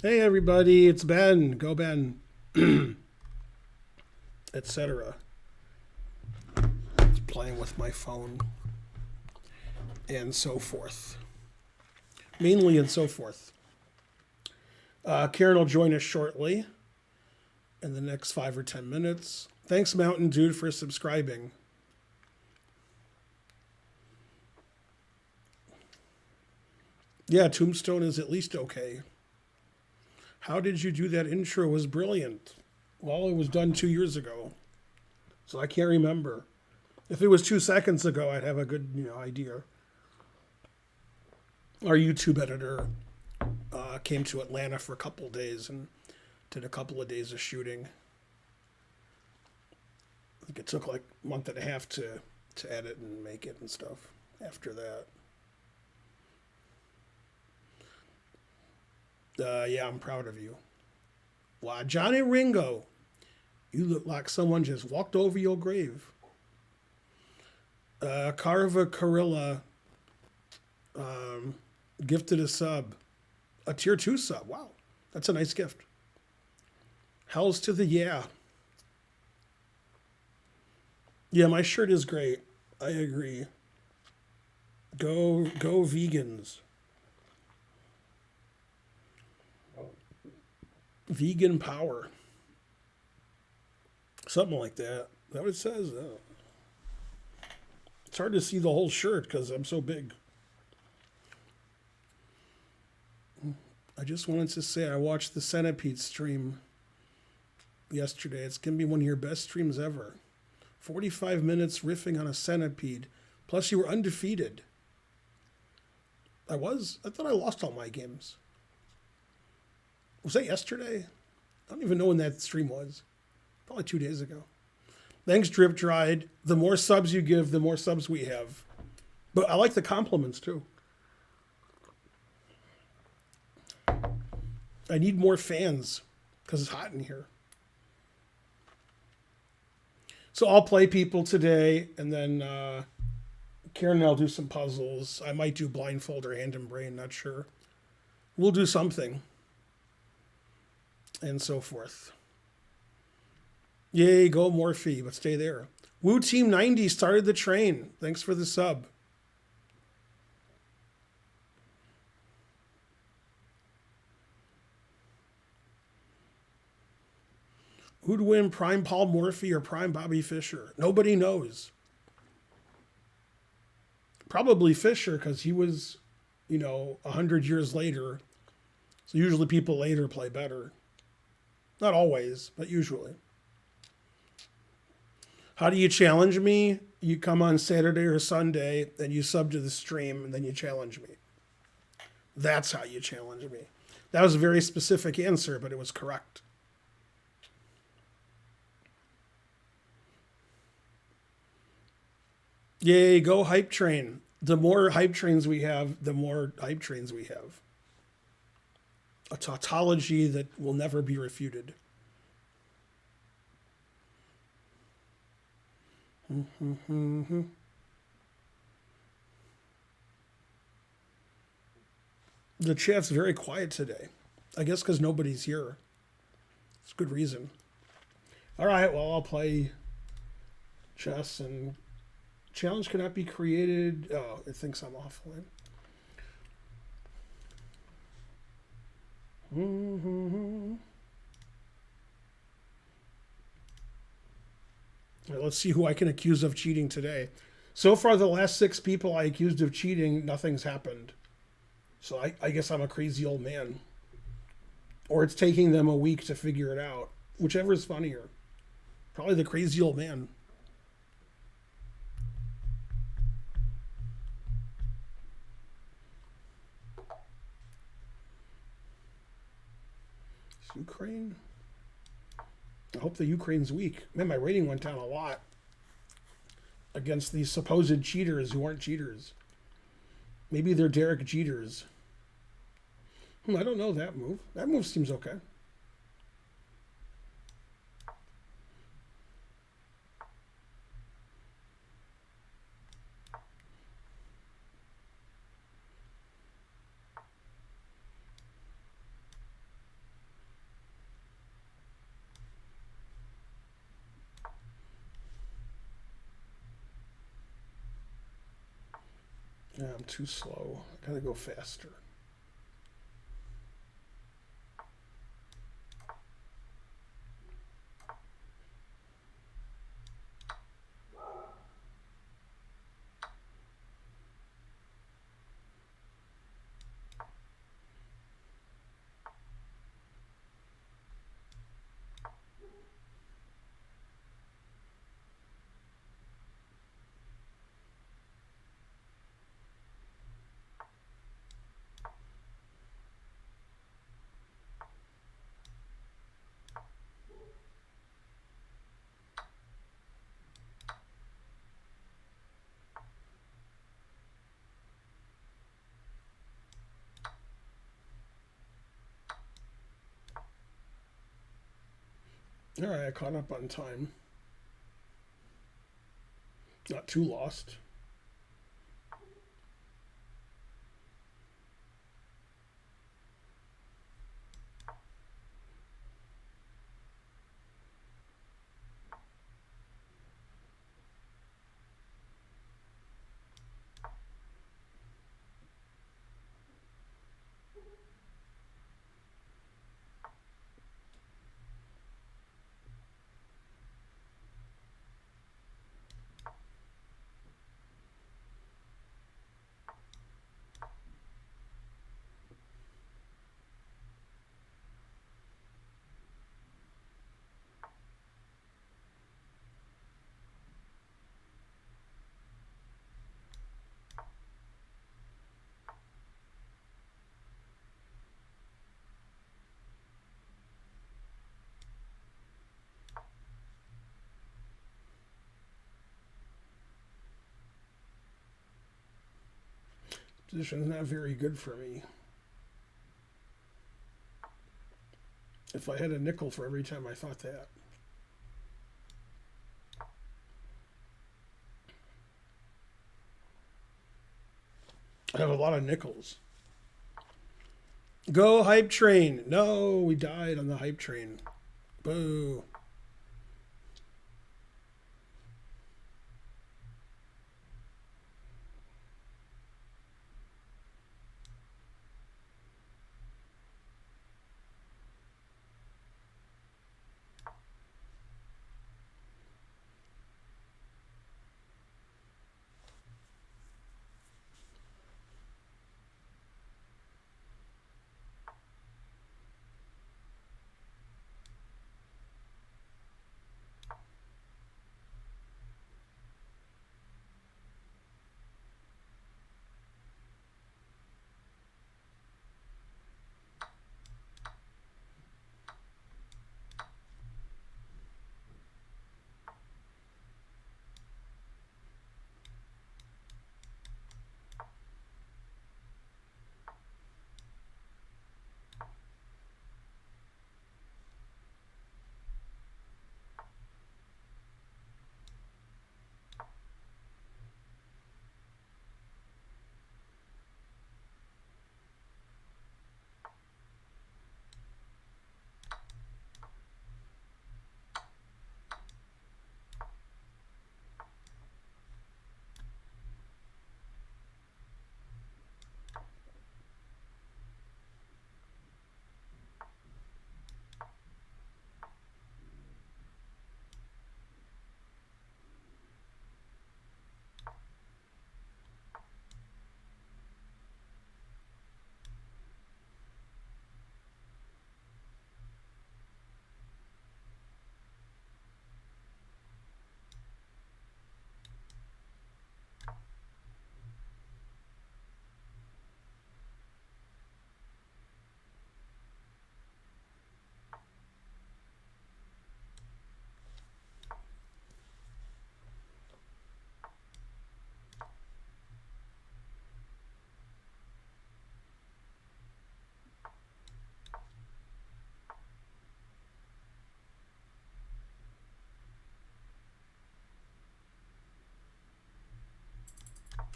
Hey everybody, it's Ben. Go Ben, etc. Playing with my phone and so forth. Mainly and so forth. Karen will join us shortly in the next 5 or 10 minutes. Thanks, Mountain Dude, for subscribing. Yeah, Tombstone is at least okay. How did you do that intro? It was brilliant. Well, it was done 2 years ago, so I can't remember. If it was 2 seconds ago, I'd have a good idea. Our YouTube editor came to Atlanta for a couple of days and did a couple of days of shooting. I think it took like a month and a half to edit and make it and stuff after that. Yeah, I'm proud of you. Wow, Johnny Ringo, you look like someone just walked over your grave. Carva Carilla gifted a sub, a tier 2 sub. Wow, that's a nice gift. Hells to the yeah. Yeah, my shirt is great. I agree. Go vegans. Vegan power. Something like that. Is that what it says? It's hard to see the whole shirt because I'm so big. I just wanted to say I watched the Centipede stream yesterday. It's going to be one of your best streams ever. 45 minutes riffing on a centipede. Plus, you were undefeated. I thought I lost all my games. Was that yesterday? I don't even know when that stream was. Probably 2 days ago. Thanks, Drip Dried. The more subs you give, the more subs we have. But I like the compliments, too. I need more fans because it's hot in here. So I'll play people today, and then Karen and I'll do some puzzles. I might do Blindfold or Hand and Brain, not sure. We'll do something. And so forth. Yay, go Morphe, but stay there. Woo Team 90 started the train. Thanks for the sub. Who'd win, Prime Paul Morphy or Prime Bobby Fischer? Nobody knows. Probably Fischer because he was, 100 years later. So usually people later play better. Not always, but usually. How do you challenge me? You come on Saturday or Sunday, then you sub to the stream, and then you challenge me. That's how you challenge me. That was a very specific answer, but it was correct. Yay, go hype train. The more hype trains we have, the more hype trains we have. A tautology that will never be refuted. The chat's very quiet today. I guess because nobody's here. It's a good reason. All right, well, I'll play chess and challenge cannot be created. Oh, it thinks I'm offline. Right, let's see who I can accuse of cheating today. So far, the last 6 people I accused of cheating, nothing's happened. So I guess I'm a crazy old man. Or it's taking them a week to figure it out. Whichever is funnier. Probably the crazy old man. Ukraine? I hope the Ukraine's weak. Man, my rating went down a lot against these supposed cheaters who aren't cheaters. Maybe they're Derek Jeters. I don't know that move. That move seems okay. Yeah, I'm too slow. I gotta go faster. All right, I caught up on time. Not too lost. Position's not very good for me. If I had a nickel for every time I thought that. I have a lot of nickels. Go hype train. No, we died on the hype train. Boo.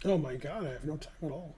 Oh my god, I have no time at all.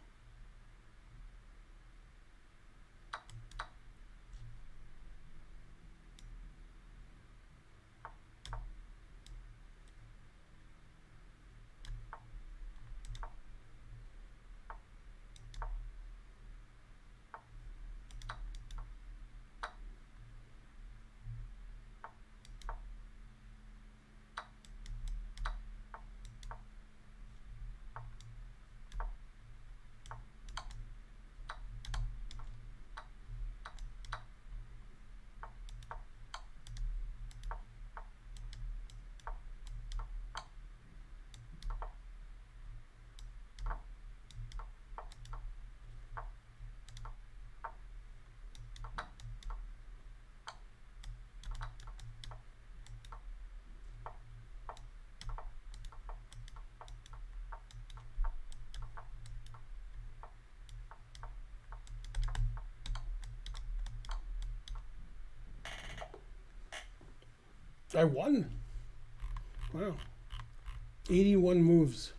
I won. Wow. 81 moves.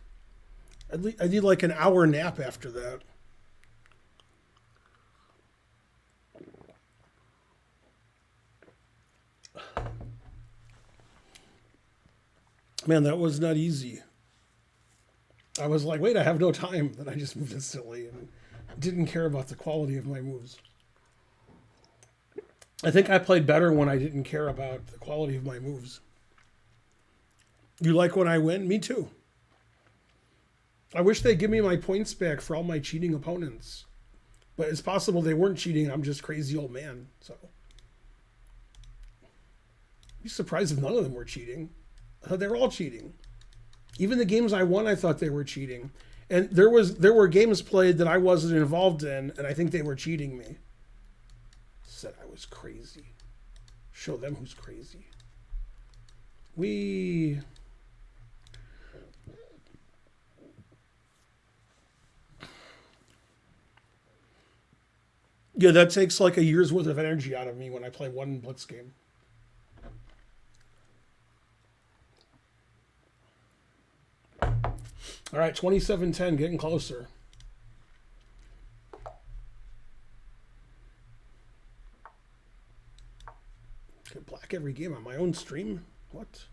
I did like an hour nap after that. Man, that was not easy. I was like, wait, I have no time. Then I just moved instantly and didn't care about the quality of my moves. I think I played better when I didn't care about the quality of my moves. You like when I win? Me too. I wish they'd give me my points back for all my cheating opponents. But it's possible they weren't cheating. I'm just crazy old man. So I'd be surprised if none of them were cheating. I thought they were all cheating. Even the games I won, I thought they were cheating. And there were games played that I wasn't involved in, and I think they were cheating me. Said I was crazy. Show them who's crazy. Yeah, that takes like a year's worth of energy out of me when I play one Blitz game. All right, 27-10, getting closer. Get black every game on my own stream? What?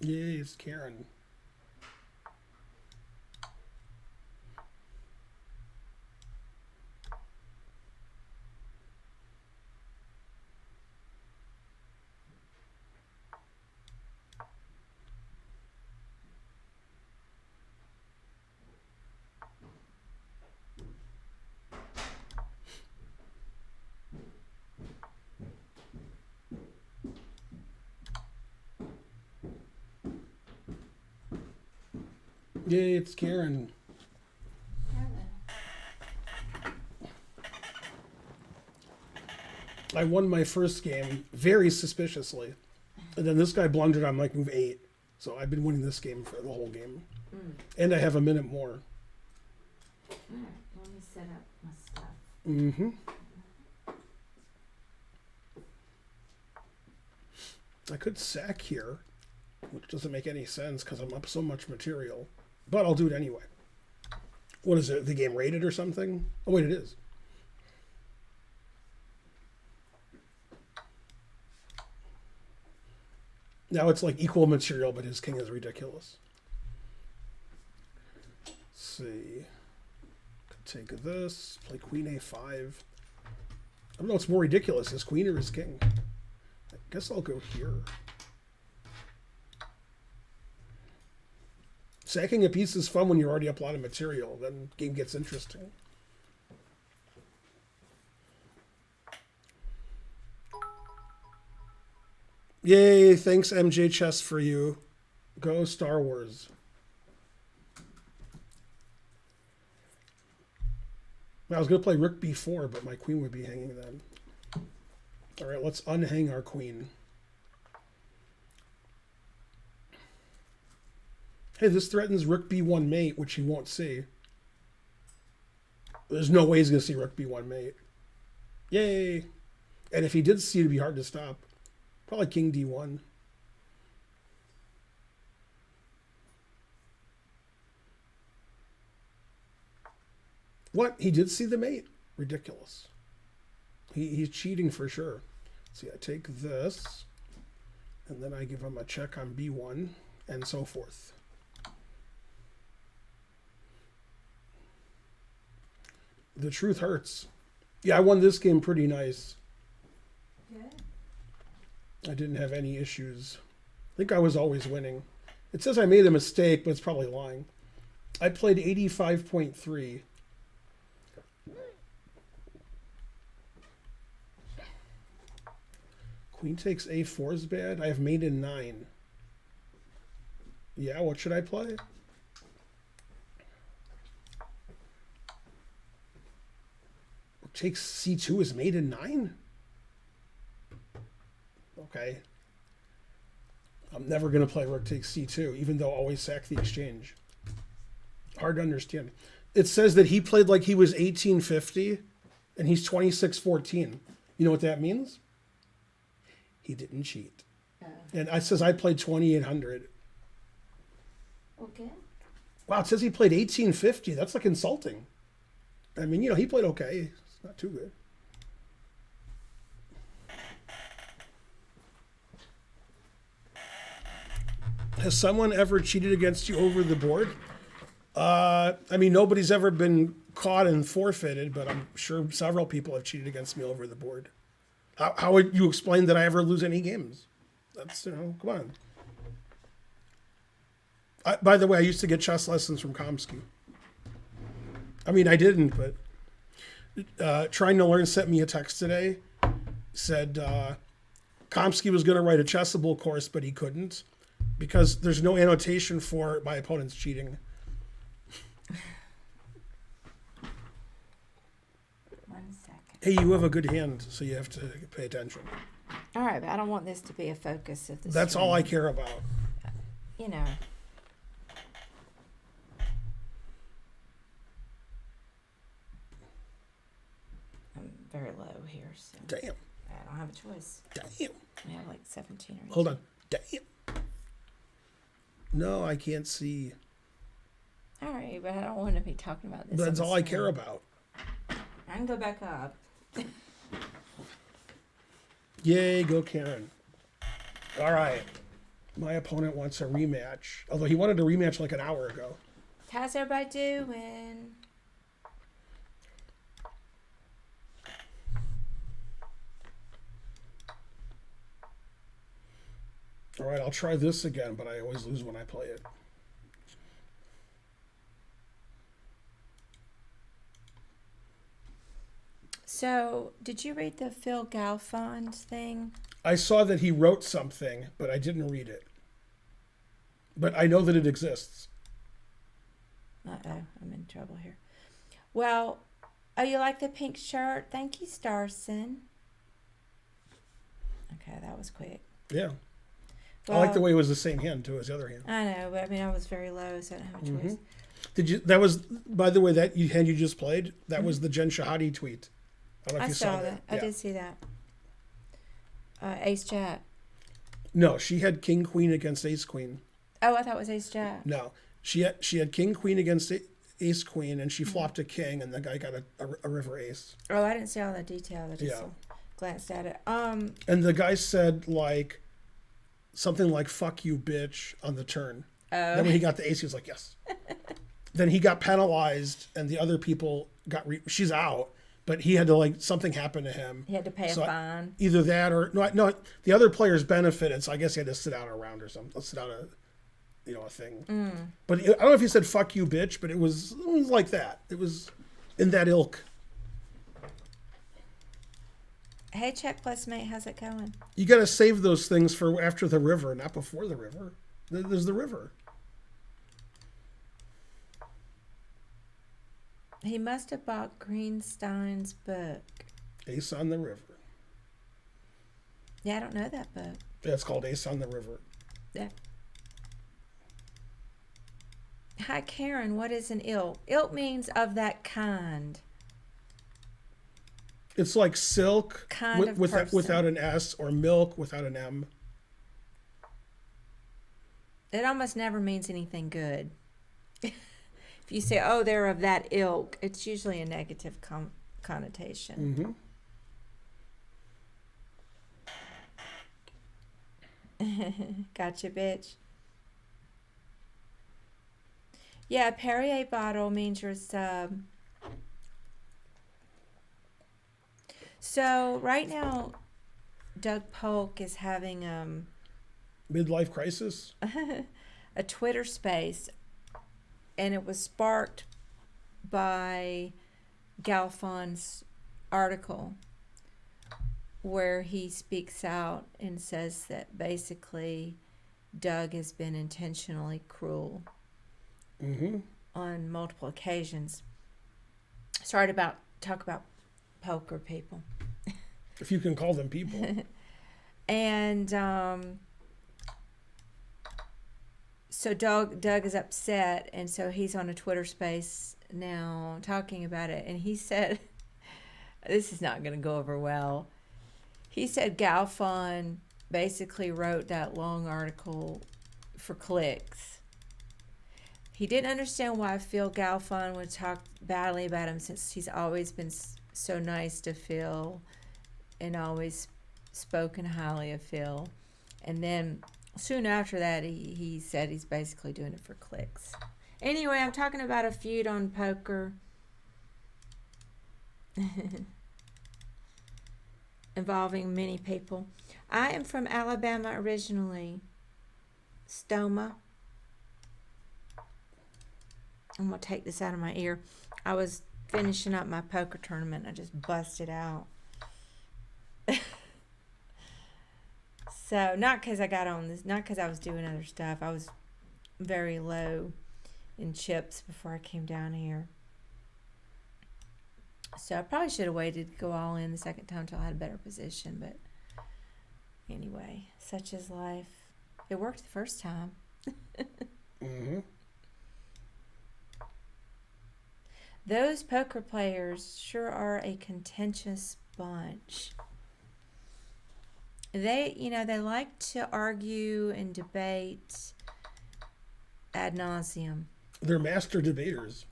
Yay, it's Karen. Yay, it's Karen. I won my first game very suspiciously. And then this guy blundered on like move 8. So I've been winning this game for the whole game. And I have a minute more. Alright, let me set up my stuff. Mm-hmm. I could sack here, which doesn't make any sense because I'm up so much material. But I'll do it anyway. What is it? The game rated or something? Oh, wait, it is. Now it's like equal material, but his king is ridiculous. Let's see. Take this, play queen a5. I don't know what's more ridiculous, his queen or his king. I guess I'll go here. Sacking a piece is fun when you're already up a lot of material. Then the game gets interesting. Yay, thanks MJ Chess for you. Go Star Wars. I was going to play rook b4, but my queen would be hanging then. All right, let's unhang our queen. Hey, this threatens rook b1 mate, which he won't see. There's no way he's going to see rook b1 mate. Yay! And if he did see it, it'd be hard to stop. Probably king d1. What? He did see the mate? Ridiculous. He's cheating for sure. See, I take this, and then I give him a check on b1, and so forth. The truth hurts. Yeah, I won this game pretty nice. Good. I didn't have any issues. I think I was always winning. It says I made a mistake, but it's probably lying. I played 85.3. Queen takes a4 is bad. I have mate in 9. Yeah, what should I play? Takes c2 is mate in 9? Okay. I'm never going to play rook takes c2, even though I always sack the exchange. Hard to understand. It says that he played like he was 1850, and he's 2614. You know what that means? He didn't cheat. And it says I played 2800. Okay. Wow, it says he played 1850. That's like insulting. I mean, you know, he played okay. It's not too good. Has someone ever cheated against you over the board? I mean, nobody's ever been caught and forfeited, but I'm sure several people have cheated against me over the board. How would you explain that I ever lose any games? That's, you know, come on. By the way, I used to get chess lessons from Komsky. I mean, I didn't, but trying to learn sent me a text today. Said Komsky was going to write a chessable course, but he couldn't because there's no annotation for my opponent's cheating. Hey, you have a good hand, so you have to pay attention. All right, but I don't want this to be a focus of this. That's all I care about. You know. I'm very low here, so. Damn. I don't have a choice. Damn. I have like 17 or 18. Hold on. Damn. No, I can't see. All right, but I don't want to be talking about this. That's all I care about. I can go back up. Yay, go Karen. All right. My opponent wants a rematch. Although he wanted a rematch like an hour ago. How's everybody doing? All right, I'll try this again, but I always lose when I play it. So, did you read the Phil Galfond thing? I saw that he wrote something, but I didn't read it. But I know that it exists. Uh-oh, I'm in trouble here. Well, oh, you like the pink shirt? Thank you, Starson. Okay, that was quick. Yeah. Well, I like the way it was the same hand, too, as the other hand. I know, but I mean, I was very low, so I don't have a choice. Did you? That was, by the way, that hand you just played, that was the Jen Shahadi tweet. I don't know if you saw that. I did see that. Ace Jack. No, she had King Queen against Ace Queen. Oh, I thought it was Ace Jack. No, she had King Queen against Ace Queen, and she flopped a king, and the guy got a river ace. Oh, I didn't see all the detail. I just glanced at it. And the guy said, like, something like "fuck you, bitch" on the turn. Oh. Then when he got the ace, he was like, "Yes." Then he got penalized, and the other people got she's out. But he had to something happened to him. He had to pay a fine. Either that or no, the other players benefited. So I guess he had to sit out a round or something. Sit out a thing. But I don't know if he said "fuck you, bitch," but it was like that. It was in that ilk. Hey, Check Plus Mate, how's it going? You got to save those things for after the river, not before the river. There's the river. He must have bought Greenstein's book. Ace on the River. Yeah, I don't know that book. Yeah, it's called Ace on the River. Yeah. Hi, Karen. What is an ilk? Ilk means of that kind. It's like silk Kind of person. without an S, or milk without an M. It almost never means anything good. If you say, "Oh, they're of that ilk," it's usually a negative connotation. Gotcha, bitch. Yeah, a Perrier bottle means you're sub. So right now, Doug Polk is having Midlife crisis. a Twitter space, and it was sparked by Galfond's article where he speaks out and says that basically Doug has been intentionally cruel on multiple occasions. Sorry to talk about poker people. If you can call them people. And so Doug is upset, and so he's on a Twitter space now talking about it, and he said, this is not going to go over well. He said Galfond basically wrote that long article for clicks. He didn't understand why Phil Galfond would talk badly about him, since he's always been so nice to Phil and always spoken highly of Phil. And then soon after that, he said he's basically doing it for clicks. Anyway, I'm talking about a feud on poker involving many people. I am from Alabama originally. Stoma. I'm going to take this out of my ear. I was finishing up my poker tournament. I just busted out. So, not because I got on this, not because I was doing other stuff. I was very low in chips before I came down here. So, I probably should have waited to go all in the second time until I had a better position. But anyway, such is life. It worked the first time. Those poker players sure are a contentious bunch. They like to argue and debate ad nauseum. They're master debaters.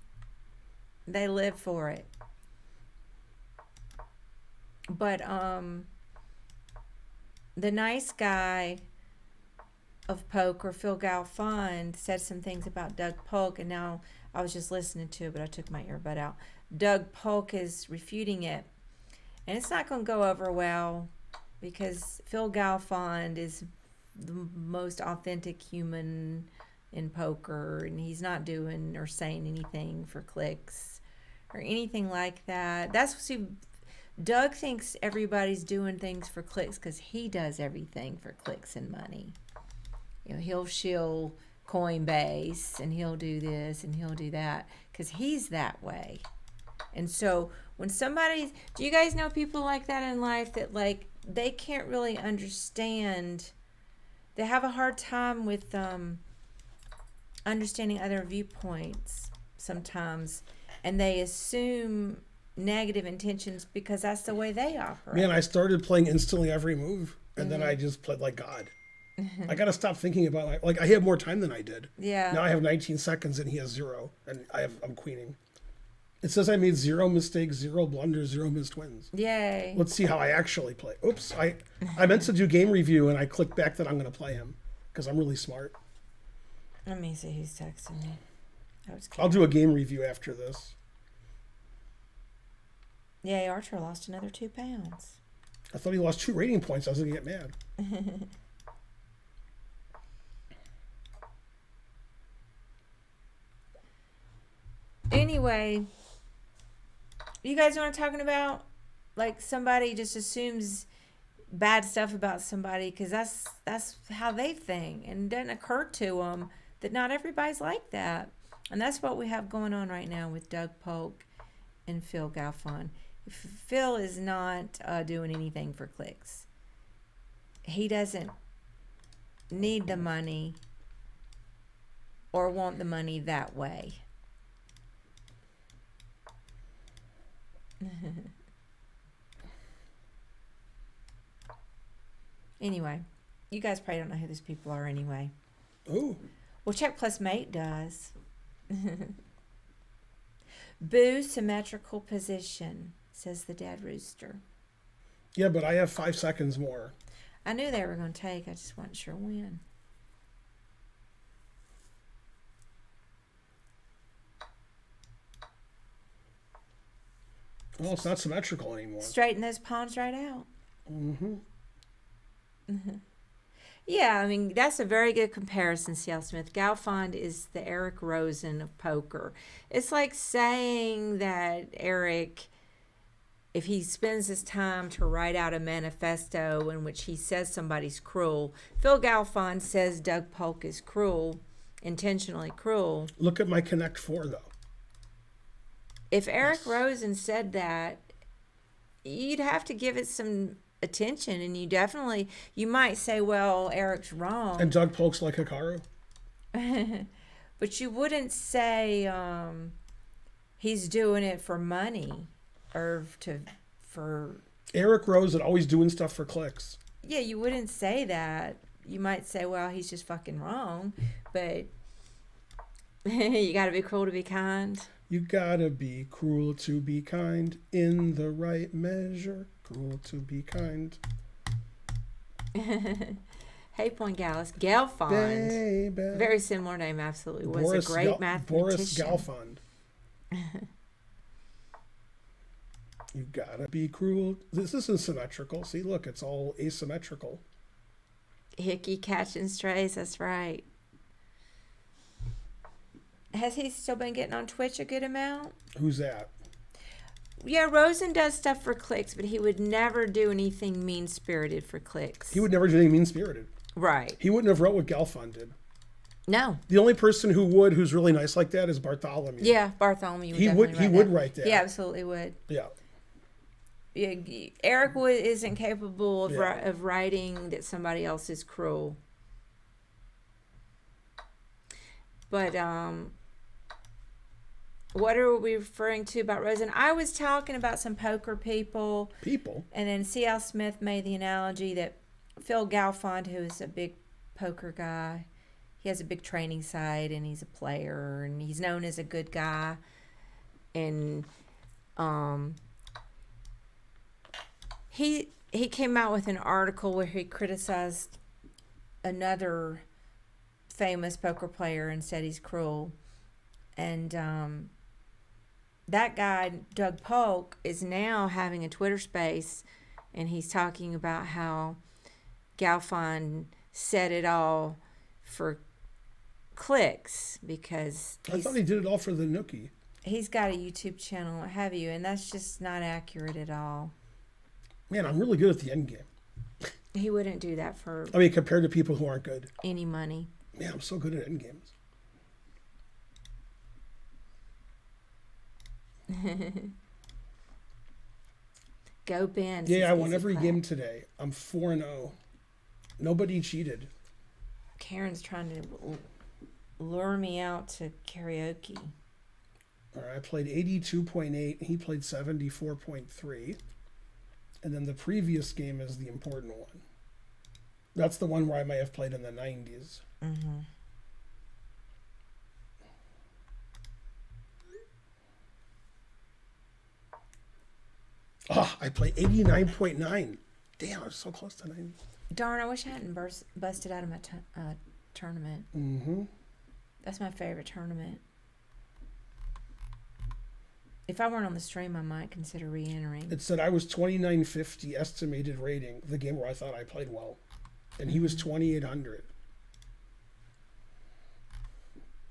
They live for it. But the nice guy of poker, Phil Galfond, said some things about Doug Polk, and now I was just listening to it, but I took my earbud out. Doug Polk is refuting it, and it's not going to go over well, because Phil Galfond is the most authentic human in poker, and he's not doing or saying anything for clicks or anything like that. Doug thinks everybody's doing things for clicks because he does everything for clicks and money. He'll shill Coinbase, and he'll do this and he'll do that because he's that way. And so when do you guys know people like that in life that they can't really understand, they have a hard time with understanding other viewpoints sometimes, and they assume negative intentions because that's the way they operate. Man, I started playing instantly every move, and then I just played like God. I got to stop thinking about I have more time than I did. Yeah. Now I have 19 seconds and he has 0, and I'm queening. It says I made 0 mistakes, 0 blunders, 0 missed wins. Yay. Let's see how I actually play. Oops, I meant to do game review and I clicked back that I'm going to play him because I'm really smart. Let me see who's texting me. I'll do a game review after this. Yay, Archer lost another 2 pounds. I thought he lost 2 rating points. I was going to get mad. Anyway, you guys know what I'm talking about? Like somebody just assumes bad stuff about somebody because that's how they think, and it doesn't occur to them that not everybody's like that. And that's what we have going on right now with Doug Polk and Phil Galfond. Phil is not doing anything for clicks. He doesn't need the money or want the money that way. Anyway, you guys probably don't know who these people are anyway. Oh. Well, Check Plus Mate does. Boo symmetrical position, says the dead rooster. Yeah, but I have 5 seconds more. I knew they were going to take. I just wasn't sure when. Well, it's not symmetrical anymore. Straighten those pawns right out. Mm-hmm. Yeah, I mean, that's a very good comparison, C.L. Smith. Galfond is the Eric Rosen of poker. It's like saying that Eric, if he spends his time to write out a manifesto in which he says somebody's cruel, Phil Galfond says Doug Polk is cruel, intentionally cruel. Look at my Connect 4, though. If Eric Rosen said that, you'd have to give it some attention, and you might say, well, Eric's wrong. And Doug Polk's like Hikaru. But you wouldn't say he's doing it for money or for... Eric Rosen always doing stuff for clicks. Yeah, you wouldn't say that. You might say, well, he's just fucking wrong, but you got to be cruel to be kind. You gotta be cruel to be kind in the right measure. Cruel to be kind. Hey, Point Gallus. Galfond. Baby. Very similar name, absolutely. Was Boris a great mathematician. Boris Galfond. You gotta be cruel. This isn't symmetrical. See, look, it's all asymmetrical. Hickey catching strays, that's right. Has he still been getting on Twitch a good amount? Who's that? Yeah, Rosen does stuff for clicks, but he would never do anything mean-spirited for clicks. He would never do anything mean-spirited. Right. He wouldn't have wrote what Galfond did. No. The only person who's really nice like that is Bartholomew. Yeah, Bartholomew. He would write that. He absolutely would. Yeah. Yeah, Eric Wood isn't capable of writing that somebody else is cruel. But what are we referring to about Rosen? I was talking about some poker people. And then C.L. Smith made the analogy that Phil Galfond, who is a big poker guy, he has a big training site and he's a player and he's known as a good guy. And he came out with an article where he criticized another famous poker player and said he's cruel. And that guy, Doug Polk, is now having a Twitter space, and he's talking about how Galfond said it all for clicks because I thought he did it all for the nookie. He's got a YouTube channel, what have you, and that's just not accurate at all. Man, I'm really good at the end game. He wouldn't do that for... I mean, compared to people who aren't good. Any money. Man, I'm so good at end games. Go Ben. Yeah, I won every game today. I'm 4-0. Nobody cheated. Karen's trying to lure me out to karaoke. All right, I played 82.8. He played 74.3. And then the previous game is the important one. That's the one where I may have played in the 90s. Mm-hmm. Oh, I play 89.9. Damn, I was so close to 90. Darn, I wish I hadn't busted out of my tournament. Mm-hmm. That's my favorite tournament. If I weren't on the stream, I might consider re-entering. It said I was 2950 estimated rating, the game where I thought I played well. And he was 2800.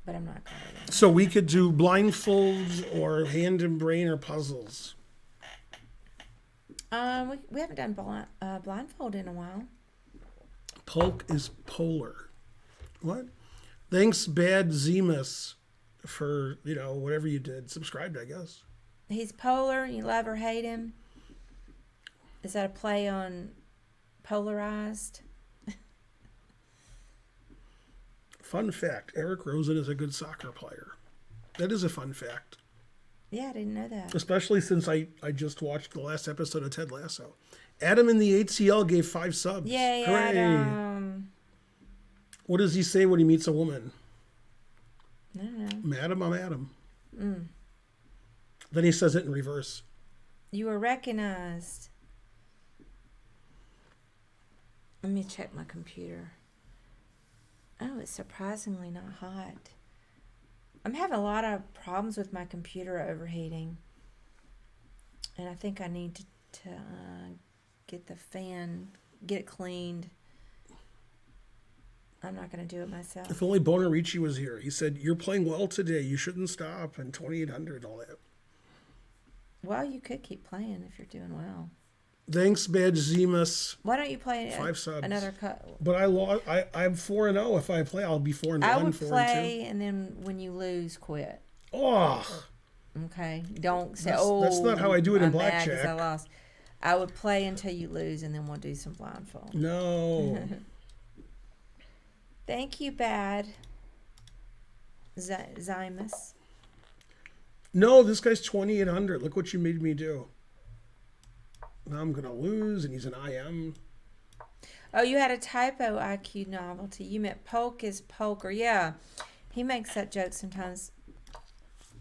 But I'm not going to. So we could do blindfolds or hand and brain or puzzles. We haven't done blindfold in a while. Polk is polar. What? Thanks, Bad Zemus, for, whatever you did. Subscribed, I guess. He's polar. You love or hate him. Is that a play on polarized? Fun fact, Eric Rosen is a good soccer player. That is a fun fact. Yeah, I didn't know that. Especially since I just watched the last episode of Ted Lasso. Adam in the ATL gave 5 subs. Yay, Hooray. Adam. What does he say when he meets a woman? I don't know. Madam, I'm Adam. Then he says it in reverse. You were recognized. Let me check my computer. Oh, it's surprisingly not hot. I'm having a lot of problems with my computer overheating. And I think I need to get the fan, get it cleaned. I'm not going to do it myself. If only Bonarici was here. He said, you're playing well today. You shouldn't stop. And 2800, all that. Well, you could keep playing if you're doing well. Thanks, Bad Zemus. Why don't you play 5 subs. another cut? But I lost. I'm 4-0. If I play, I'll be 4-1. I would 4-2. play, and then when you lose, quit. Oh. Okay, don't say, That's not how I do it in I'm mad 'cause blackjack. I lost. I would play until you lose, and then we'll do some blindfold. No. Thank you, Bad Zymus. No, this guy's 2800. Look what you made me do. Now I'm going to lose, and he's an IM. Oh, you had a typo, IQ novelty. You meant Polk is poker. Yeah, he makes that joke sometimes.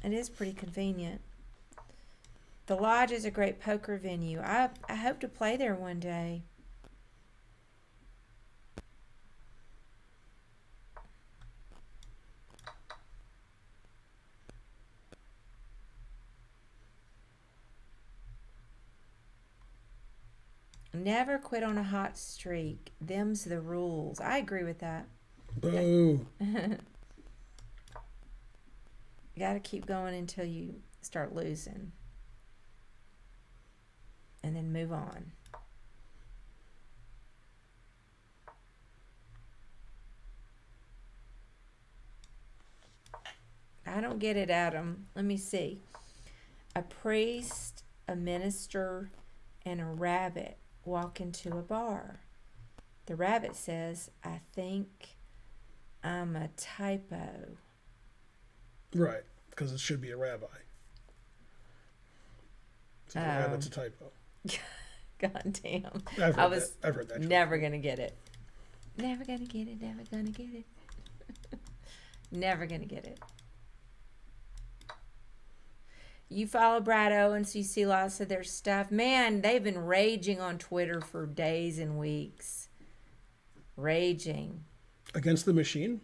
It is pretty convenient. The Lodge is a great poker venue. I hope to play there one day. Never quit on a hot streak. Them's the rules. I agree with that. Boo. You got to keep going until you start losing. And then move on. I don't get it, Adam. Let me see. A priest, a minister, and a rabbit walk into a bar. The rabbit says, I think I'm a typo. Right, because it should be a rabbi. So the rabbit's a typo. God damn. I've heard that. Never going to get it. Never going to get it. Never going to get it. Never going to get it. You follow Brad Owens, so you see lots of their stuff. Man, they've been raging on Twitter for days and weeks. Raging. Against the machine?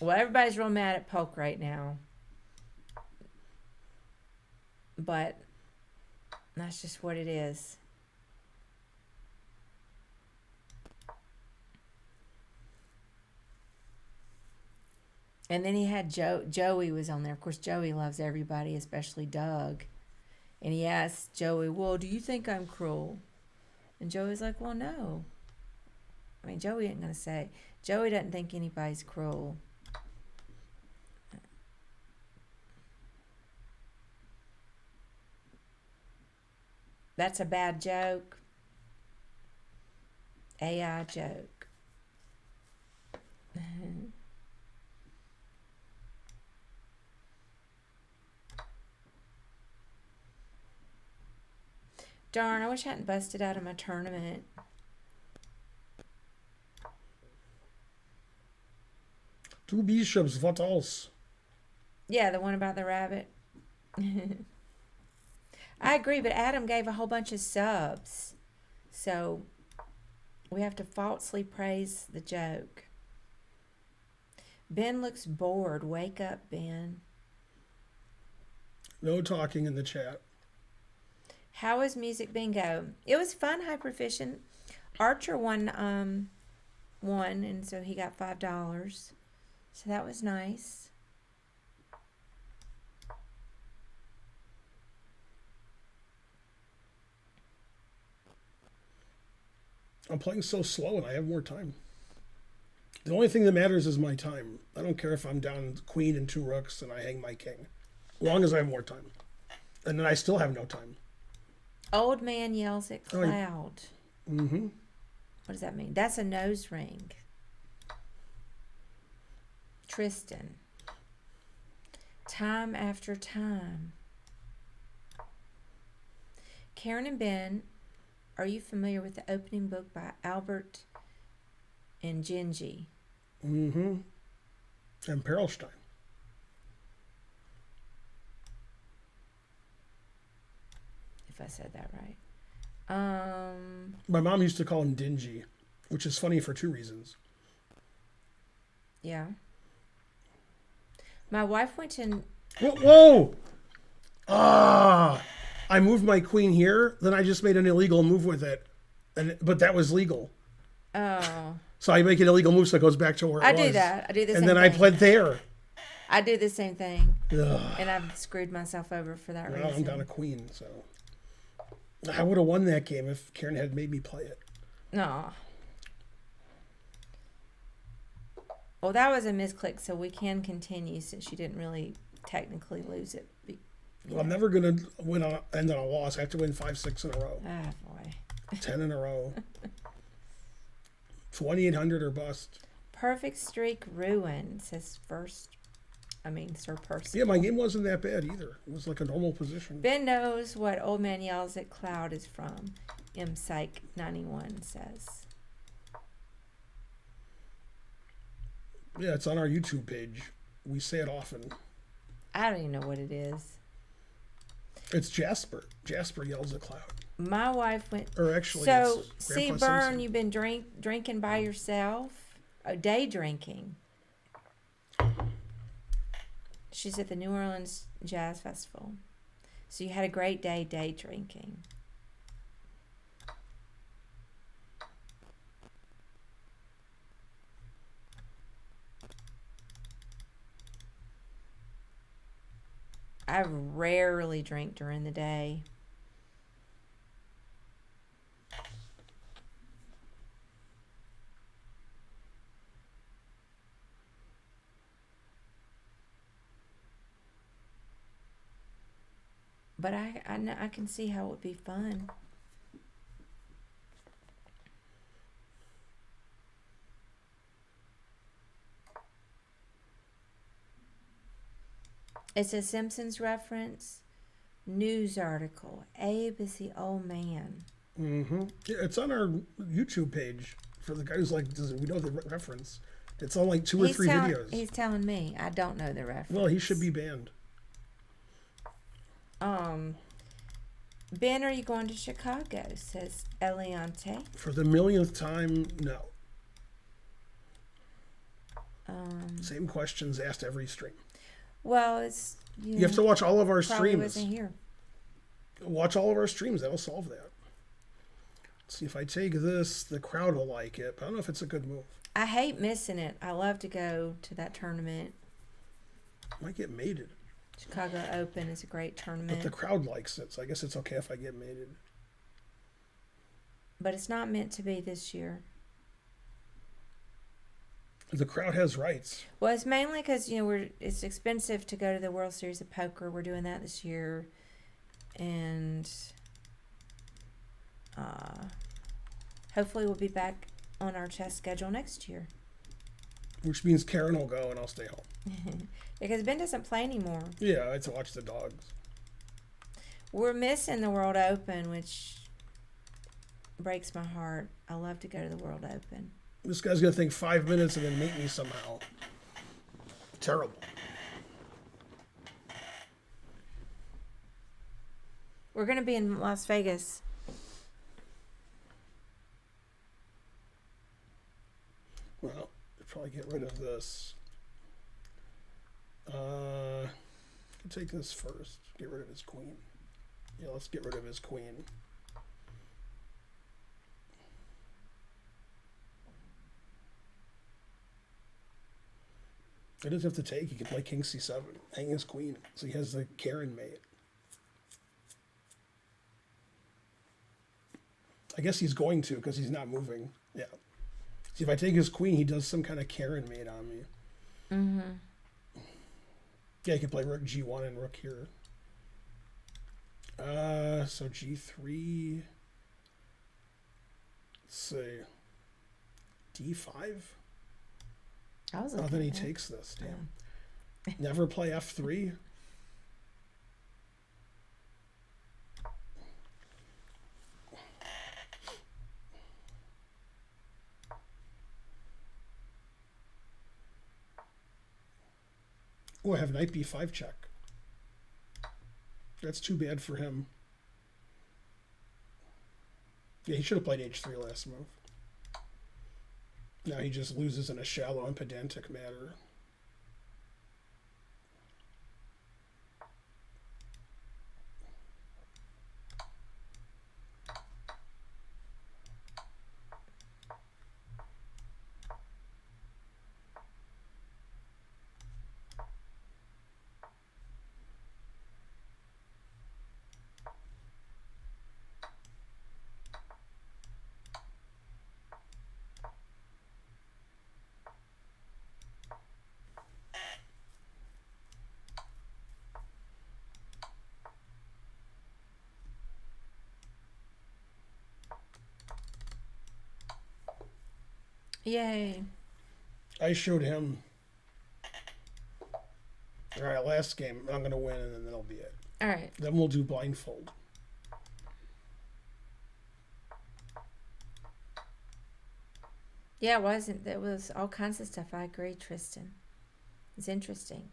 Well, everybody's real mad at Polk right now. But that's just what it is. And then he had Joey was on there. Of course, Joey loves everybody, especially Doug. And he asked Joey, well, do you think I'm cruel? And Joey's like, well, no. I mean, Joey ain't going to say. Joey doesn't think anybody's cruel. That's a bad joke. AI joke. Darn, I wish I hadn't busted out of my tournament. Two bishops, what else? Yeah, the one about the rabbit. I agree, but Adam gave a whole bunch of subs. So we have to falsely praise the joke. Ben looks bored. Wake up, Ben. No talking in the chat. How was music bingo? It was fun, High Proficient. Archer won, and so he got $5. So that was nice. I'm playing so slow and I have more time. The only thing that matters is my time. I don't care if I'm down queen and 2 rooks and I hang my king. As long as I have more time. And then I still have no time. Old man yells at cloud. Mm-hmm. What does that mean? That's a nose ring. Tristan. Time after time. Karen and Ben, are you familiar with the opening book by Albert and Genji? Mm-hmm. And Perlstein. If I said that right. My mom used to call him Dingy, which is funny for 2 reasons. Yeah. My wife went to... Whoa! Ah! I moved my queen here, then I just made an illegal move with it. But that was legal. Oh. So I make an illegal move so it goes back to where it was. I do that. I do the same thing. And then I pled there. I do the same thing. Ugh. And I've screwed myself over for that reason. I'm down a queen, so... I would have won that game if Karen had made me play it. No. Well, that was a misclick, so we can continue since you didn't really technically lose it. Well, I'm never going to end on a loss. I have to win 5, 6 in a row. Ah, boy. 10 in a row. 2,800 or bust. Perfect streak ruined, says Sir Percy. Yeah, my game wasn't that bad either. It was like a normal position. Ben knows what Old Man Yells at Cloud is from. M Psych 91 says. Yeah, it's on our YouTube page. We say it often. I don't even know what it is. It's Jasper. Jasper Yells at Cloud. My wife went... Or actually, so, it's see, Grandpa Bern, Simpson. you've been drinking by yourself? Oh, day drinking. She's at the New Orleans Jazz Festival. So you had a great day drinking. I rarely drink during the day. But I can see how it would be fun. It's a Simpsons reference. News article. Abe is the old man. Mm-hmm. Yeah, it's on our YouTube page for the guy who's like, we know the reference. It's on like 2 or 3 videos. He's telling me I don't know the reference. Well, he should be banned. Ben, are you going to Chicago? Says Eliante. For the 1,000,000th time, no. Same questions asked every stream. Well, it's you have to watch all of our probably streams. Wasn't here. Watch all of our streams. That'll solve that. Let's see if I take this, the crowd will like it. But I don't know if it's a good move. I hate missing it. I love to go to that tournament. Might get mated. Chicago Open is a great tournament. But the crowd likes it, so I guess it's okay if I get mated. But it's not meant to be this year. The crowd has rights. Well, it's mainly because it's expensive to go to the World Series of Poker. We're doing that this year, and hopefully we'll be back on our chess schedule next year. Which means Karen will go and I'll stay home. Because Ben doesn't play anymore. Yeah, I like to watch the dogs. We're missing the World Open, which breaks my heart. I love to go to the World Open. This guy's going to think 5 minutes and then mate me somehow. Terrible. We're going to be in Las Vegas. Well, I'll probably get rid of this. Can take this first. Get rid of his queen. Yeah, let's get rid of his queen. He doesn't have to take. He can play king c7, hang his queen, so he has the Karen mate. I guess he's going to because he's not moving. Yeah. See, if I take his queen, he does some kind of Karen mate on me. Mm-hmm. Yeah, he can play rook g1 and rook here. So g3. Let's see. d5. Oh, then he takes this. Damn. Yeah. Never play f3. Oh, I have knight b5 check. That's too bad for him. Yeah, he should have played h3 last move. Now he just loses in a shallow and pedantic manner. Yay. I showed him. All right, last game. I'm going to win, and then that'll be it. All right. Then we'll do blindfold. Yeah, it wasn't. There was all kinds of stuff. I agree, Tristan. It's interesting.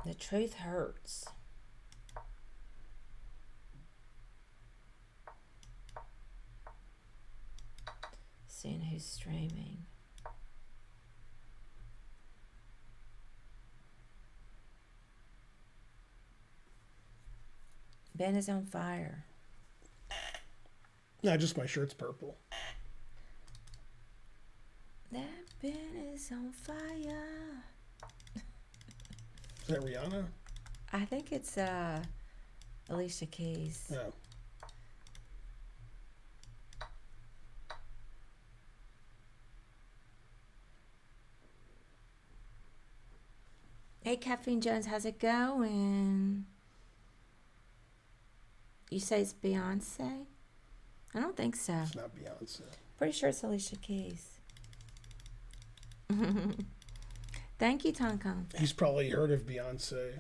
The truth hurts. Seeing who's streaming. Ben is on fire. No, just my shirt's purple. That Ben is on fire. Is that Rihanna? I think it's Alicia Keys. No. Hey, Caffeine Jones, how's it going? You say it's Beyonce? I don't think so. It's not Beyonce. Pretty sure it's Alicia Keys. Thank you, Tonka. He's probably heard of Beyonce.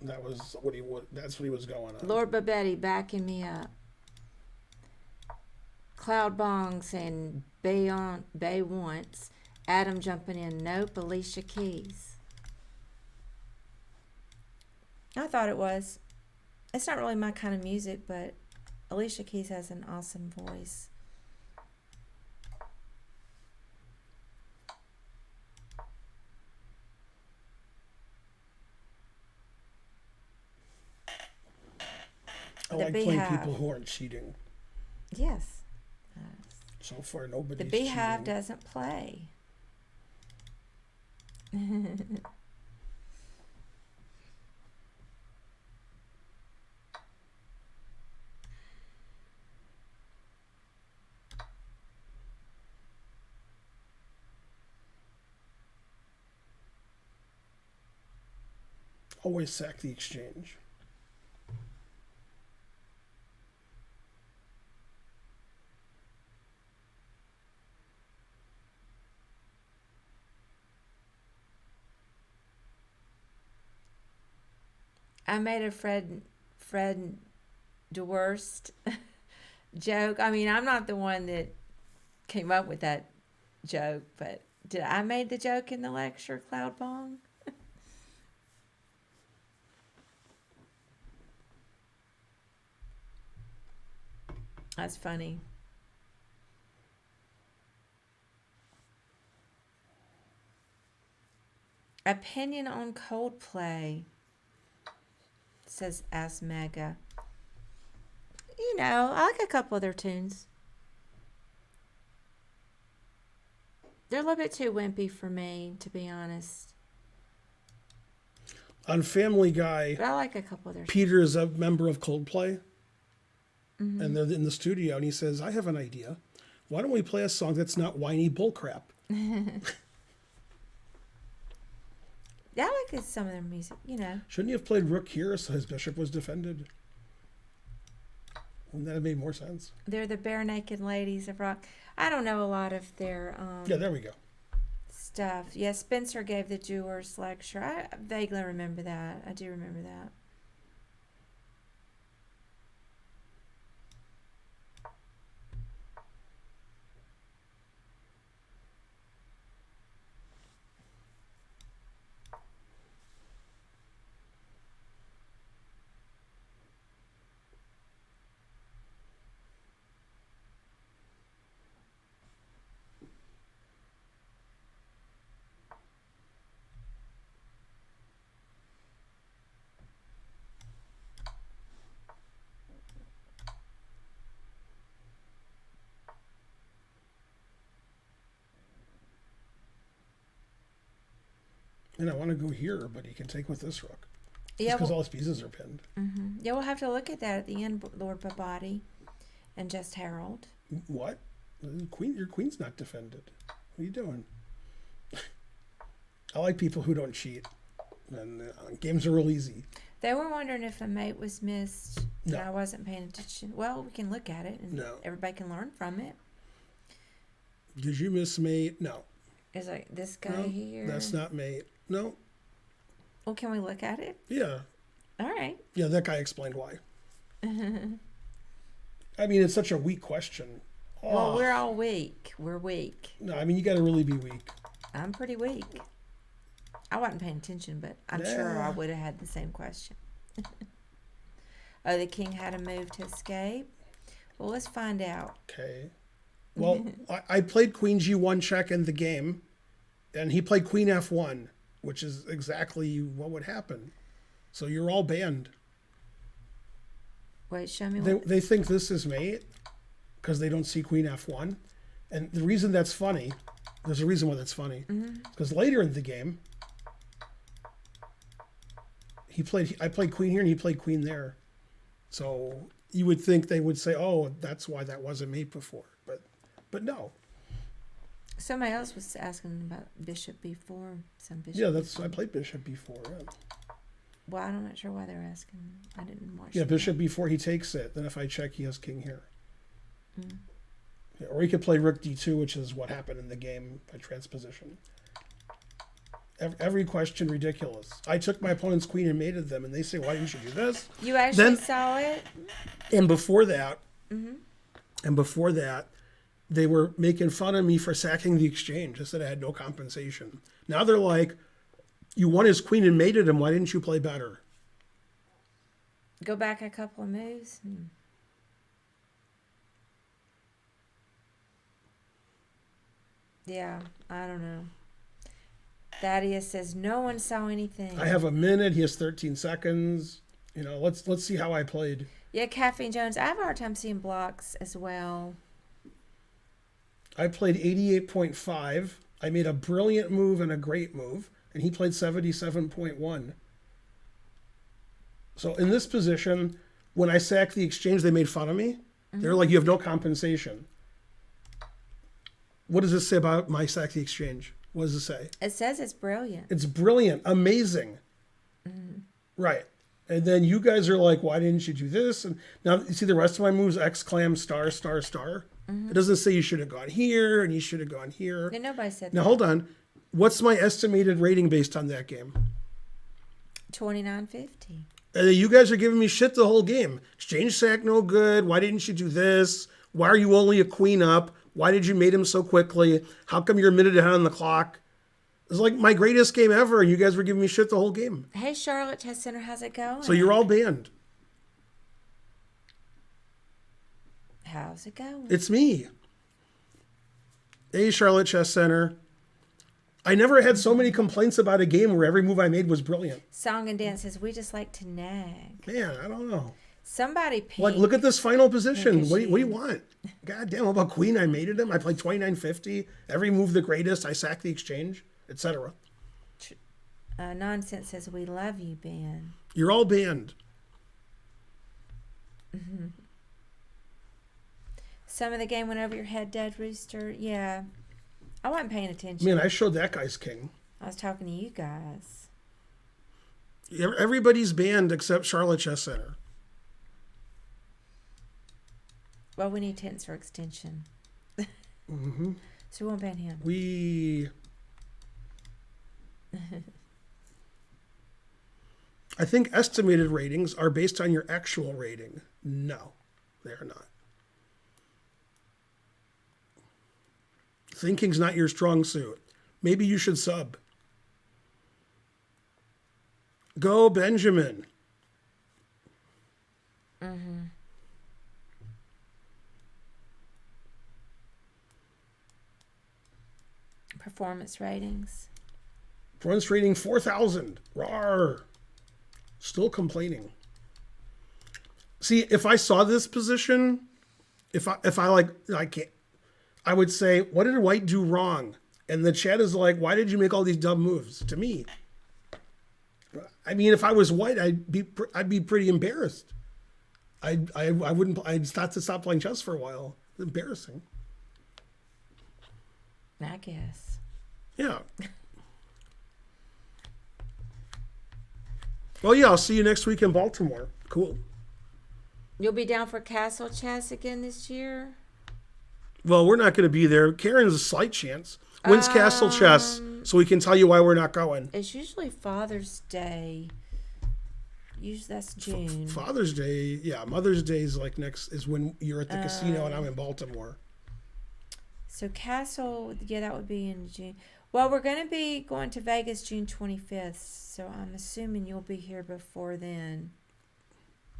That was what he would. That's what he was going on. Lord Babetti backing me up. Cloud Bong saying Bay once. Adam jumping in. Nope, Alicia Keys. I thought it was. It's not really my kind of music, but Alicia Keys has an awesome voice. I like playing people who aren't cheating. Yes. So far, nobody's The Beehive cheating. doesn't play. Always sack the exchange. I made a Fred Durst joke. I mean, I'm not the one that came up with that joke, but Did I made the joke in the lecture, Cloud Bong? That's funny. Opinion on Coldplay, says Ask Mega. You know, I like a couple of their tunes. They're a little bit too wimpy for me, to be honest. On Family Guy, But I like a couple of their Peter is a member of Coldplay, and they're in the studio, and he says, I have an idea. Why don't we play a song that's not whiny bullcrap? Yeah, I like some of their music, you know. Shouldn't you have played Rook here so his bishop was defended? Wouldn't that have made more sense? They're the bare naked ladies of rock. I don't know a lot of their Yeah, there we go. stuff. Yeah, Spencer gave the Jewers lecture. I vaguely remember that. I do remember that. And I want to go here, but he can take with this rook. Yeah, Because all his pieces are pinned. yeah, we'll have to look at that at the end, Lord Babadi and Just Harold. What? Your queen's not defended. What are you doing? I like people who don't cheat. And games are real easy. They were wondering if a mate was missed. No. And I wasn't paying attention. Well, we can look at it and No. everybody can learn from it. Did you miss mate? No. It's like this guy No, here. that's not mate. No. Well, can we look at it? Yeah. All right. Yeah, that guy explained why. I mean, it's such a weak question. Well, we're all weak. We're weak. No, I mean, you got to really be weak. I'm pretty weak. I wasn't paying attention, but I'm sure I Yeah. would have had the same question. Oh, the king had a move to escape. Well, let's find out. Okay. Well, I played queen g1 check in the game, and he played queen f1, which is exactly what would happen. So you're all banned. Wait, show me They, what. they think this is mate because they don't see queen f1. And the reason that's funny, there's a reason why that's funny. Because later in the game, I played queen here and he played queen there. So you would think they would say, oh, that's why that wasn't mate before. But no. Somebody else was asking about bishop b4. Some bishop. Yeah, B4. I played bishop b4. Yeah, Well, I'm not sure why they're asking. I didn't watch. yeah it. bishop b4, he takes it. Then if I check, he has king here. Yeah, or he could play rook d2, which is what happened in the game by transposition. Every question ridiculous. I took my opponent's queen and mated them, and they say, why didn't you do this? You actually Then- saw it. And before that, they were making fun of me for sacking the exchange. I said I had no compensation. Now they're like, you won his queen and mated him. Why didn't you play better? Go back a couple of moves. Yeah, I don't know. Thaddeus says no one saw anything. I have a minute. He has 13 seconds. You know, let's see how I played. Yeah, Caffeine Jones. I have a hard time seeing blocks as well. I played 88.5. I made a brilliant move and a great move, and he played 77.1. So in this position, when I sacked the exchange, they made fun of me. They're like, you have no compensation. What does this say about my sack the exchange? What does it say? It says it's brilliant. It's brilliant, amazing. Right. And then you guys are like, why didn't you do this? And now you see the rest of my moves, exclam, star, star, star. It doesn't say you should have gone here and you should have gone here. Yeah, nobody said Now that. hold on. What's my estimated rating based on that game? 29.50. And you guys are giving me shit the whole game. Exchange sack no good. Why didn't you do this? Why are you only a queen up? Why did you mate him so quickly? How come you're a minute ahead on the clock? It was like my greatest game ever, and you guys were giving me shit the whole game. Hey, Charlotte Chess Center, how's it going? So you're all banned. How's it going? It's me. Hey, Charlotte Chess Center. I never had so many complaints about a game where every move I made was brilliant. Song and Dance says, we just like to nag. Man, I don't know. Somebody pink. Like, look at this final position. What do you want? God damn, how about Queen? I mated him. I played 2950. Every move the greatest. I sacked the exchange, etc. Nonsense says, we love you, Ben. You're all banned. Mm-hmm. Some of the game went over your head, Dead Rooster. Yeah. I wasn't paying attention. Man, I showed that guy's king. I was talking to you guys. Everybody's banned except Charlotte Chess Center. Well, we need tents for extension. Mm-hmm. So we won't ban him. I think estimated ratings are based on your actual rating. No, they are not. Thinking's not your strong suit. Maybe you should sub. Go, Benjamin. Mm-hmm. Performance ratings. Performance rating 4,000. Rawr. Still complaining. See, if I saw this position, if I can't, I would say, what did White do wrong? And the chat is like, why did you make all these dumb moves? To me, I mean, if I was White, I'd be pretty embarrassed. I wouldn't. I'd stop playing chess for a while. It's embarrassing. I guess. Yeah. Well, yeah, I'll see you next week in Baltimore. Cool. You'll be down for Castle Chess again this year? Well, we're not going to be there. Karen's a slight chance. When's Castle Chess? So we can tell you why we're not going. It's usually Father's Day. Usually that's June. Father's Day, yeah. Mother's Day is is when you're at the casino and I'm in Baltimore. So Castle, yeah, that would be in June. Well, we're going to be going to Vegas June 25th, so I'm assuming you'll be here before then.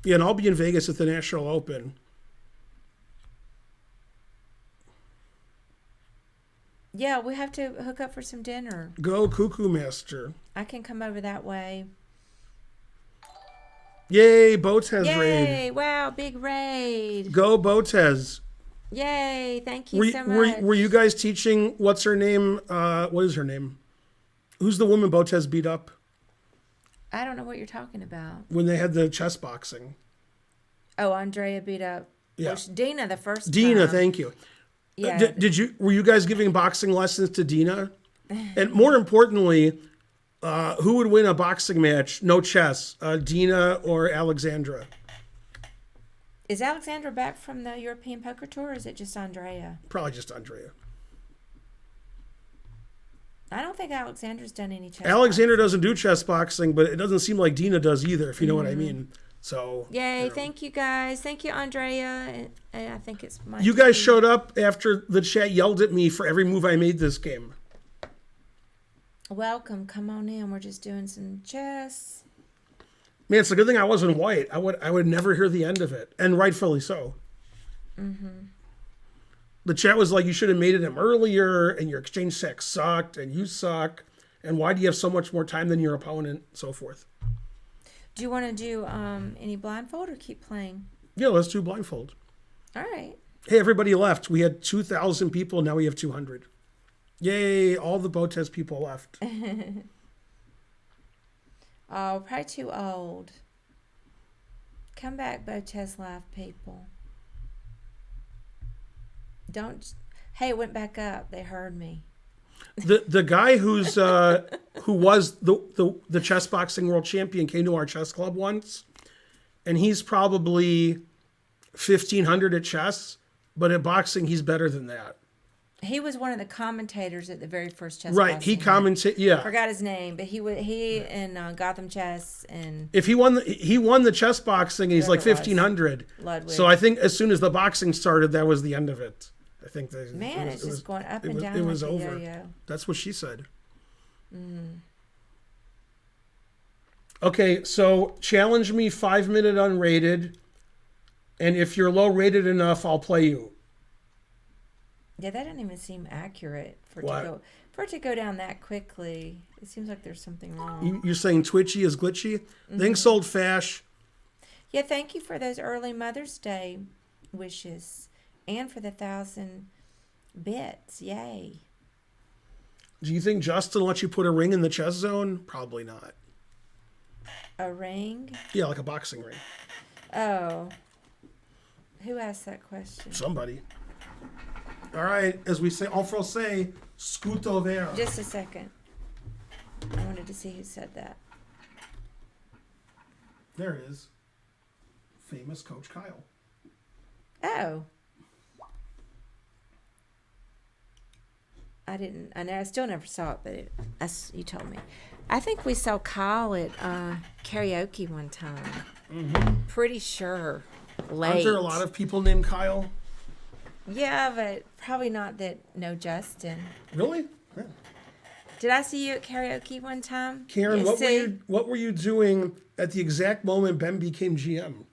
Yeah, and I'll be in Vegas at the National Open. Yeah, we have to hook up for some dinner. Go, Cuckoo Master. I can come over that way. Yay, Botez Yay, raid. wow, big raid. Go, Botez. Yay, thank you so much. Were you guys teaching, what's her name? What is her name? Who's the woman Botez beat up? I don't know what you're talking about. When they had the chess boxing. Oh, Andrea beat up. Yeah. Dina the first Dina, time. thank you. Yeah. Were you guys giving boxing lessons to Dina? And more importantly, who would win a boxing match? No chess, Dina or Alexandra? Is Alexandra back from the European Poker Tour, or is it just Andrea? Probably just Andrea. I don't think Alexandra's done any chess. Alexandra doesn't do chess boxing, but it doesn't seem like Dina does either, if you know what I mean. So yay, thank you guys. Thank you, Andrea. And I think it's my You guys showed up after the chat yelled at me for every move I made this game. Welcome. Come on in. We're just doing some chess. Man, it's a good thing I wasn't White. I would never hear the end of it, and rightfully so. Mm-hmm. The chat was like, you should have mated him earlier, and your exchange sack sucked, and you suck, and why do you have so much more time than your opponent, so forth. Do you want to do any blindfold or keep playing? Yeah, let's do blindfold. All right. Hey, everybody left. We had 2,000 people. Now we have 200. Yay, all the Botez people left. Oh, probably too old. Come back, Botez Live people. Don't. Hey, it went back up. They heard me. The guy who was the chess boxing world champion came to our chess club once, and he's probably 1,500 at chess, but at boxing he's better than that. He was one of the commentators at the very first chess. Right, he commented. Yeah, forgot his name, but he in Gotham Chess and. If he won the chess boxing, and he's like 1,500. Ludwig. So I think as soon as the boxing started, that was the end of it. I think they. Man, it's just going up and was, down it like was a over. yo-yo. That's what she said. Okay, so challenge me 5-minute unrated, and if you're low rated enough, I'll play you. Yeah, that doesn't even seem accurate for What? it to go down that quickly. It seems like there's something wrong. You're saying Twitchy is glitchy? Thanks, Old Fash. Yeah, thank you for those early Mother's Day wishes and for the 1,000 bits. Yay. Do you think Justin lets you put a ring in the chest zone? Probably not. A ring? Yeah, like a boxing ring. Oh. Who asked that question? Somebody. All right, as we say, en français, scoot over. Just a second. I wanted to see who said that. There it is. Famous Coach Kyle. Oh. I still never saw it, but that's you told me. I think we saw Kyle at karaoke one time. Pretty sure. Late. Aren't there a lot of people named Kyle? Yeah, but probably not that know Justin. Really? Yeah. Did I see you at karaoke one time? Karen, You what were you doing at the exact moment Ben became GM?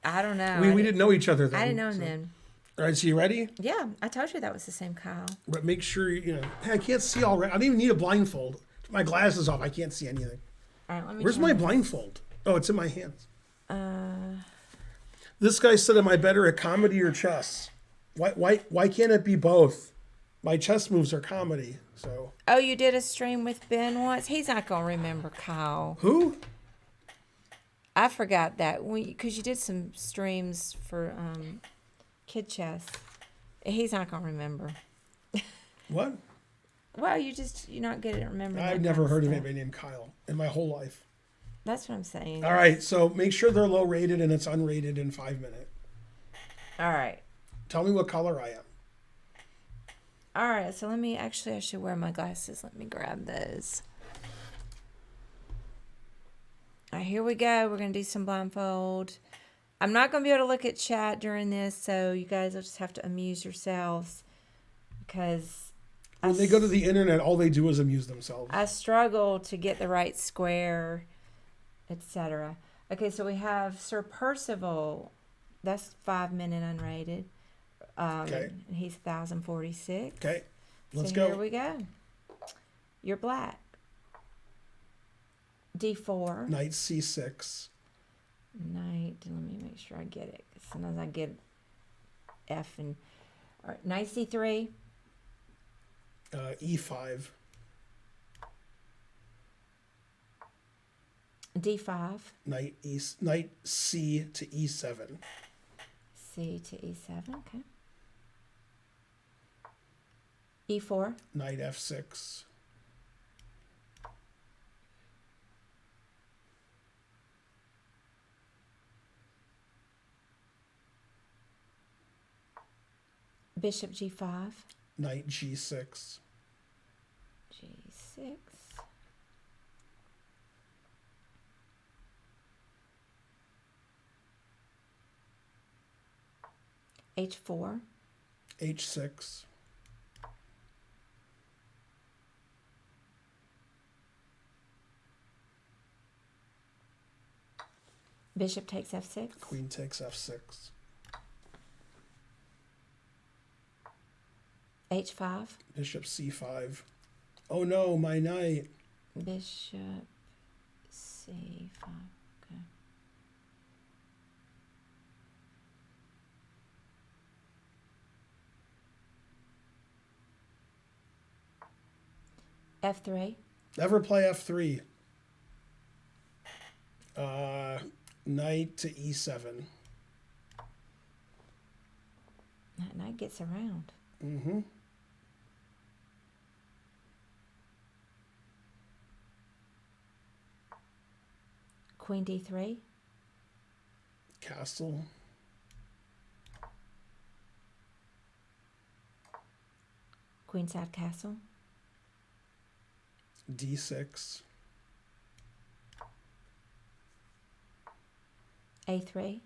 I don't know. We didn't know each other then. I didn't know him then. All right, so you ready? Yeah, I told you that was the same Kyle. But make sure hey, I can't see all right. I don't even need a blindfold. My glasses off. I can't see anything. All right, let me. Where's try my this. blindfold? Oh, it's in my hands. This guy said, "Am I better at comedy or chess? Why can't it be both? My chess moves are comedy." So. Oh, you did a stream with Ben once. He's not gonna remember Kyle. Who? I forgot that because you did some streams for Kid Chess. He's not gonna remember. What? Well, you're not good at remembering. I've never heard of anybody named Kyle in my whole life. That's what I'm saying. All right, so make sure they're low rated and it's unrated in 5 minutes. All right. Tell me what color I am. All right. So I should wear my glasses. Let me grab those. All right, here we go. We're gonna do some blindfold. I'm not gonna be able to look at chat during this, so you guys will just have to amuse yourselves because When they go to the internet, all they do is amuse themselves. I struggle to get the right square, etc. Okay, so we have Sir Percival. That's 5-minute unrated. Okay. And he's 1,046. Okay, let's so go. Here we go. You're black. D4. Knight C6. Knight. Let me make sure I get it. Sometimes I get F and. All right. Knight C3. E5. D5. Knight C to E7. C to E7. Okay. E4. Knight F6. Bishop G5. Knight G6. G6. H4. H6. Bishop takes F6. Queen takes F6. H5. Bishop C5. Oh no, my knight. Bishop C5. Okay. F3. Never play F3. Knight to E7. That knight gets around. Mm-hmm. Queen D3. Castle. Queenside castle. D6. A3.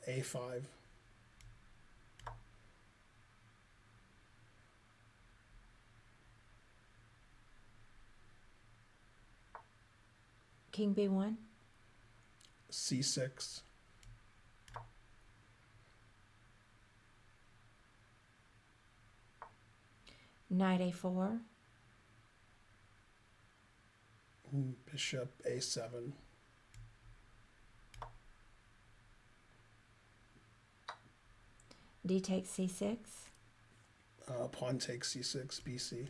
A5. King B1. C6. Knight A4. Bishop A7. D takes C6. Pawn takes C6, BC.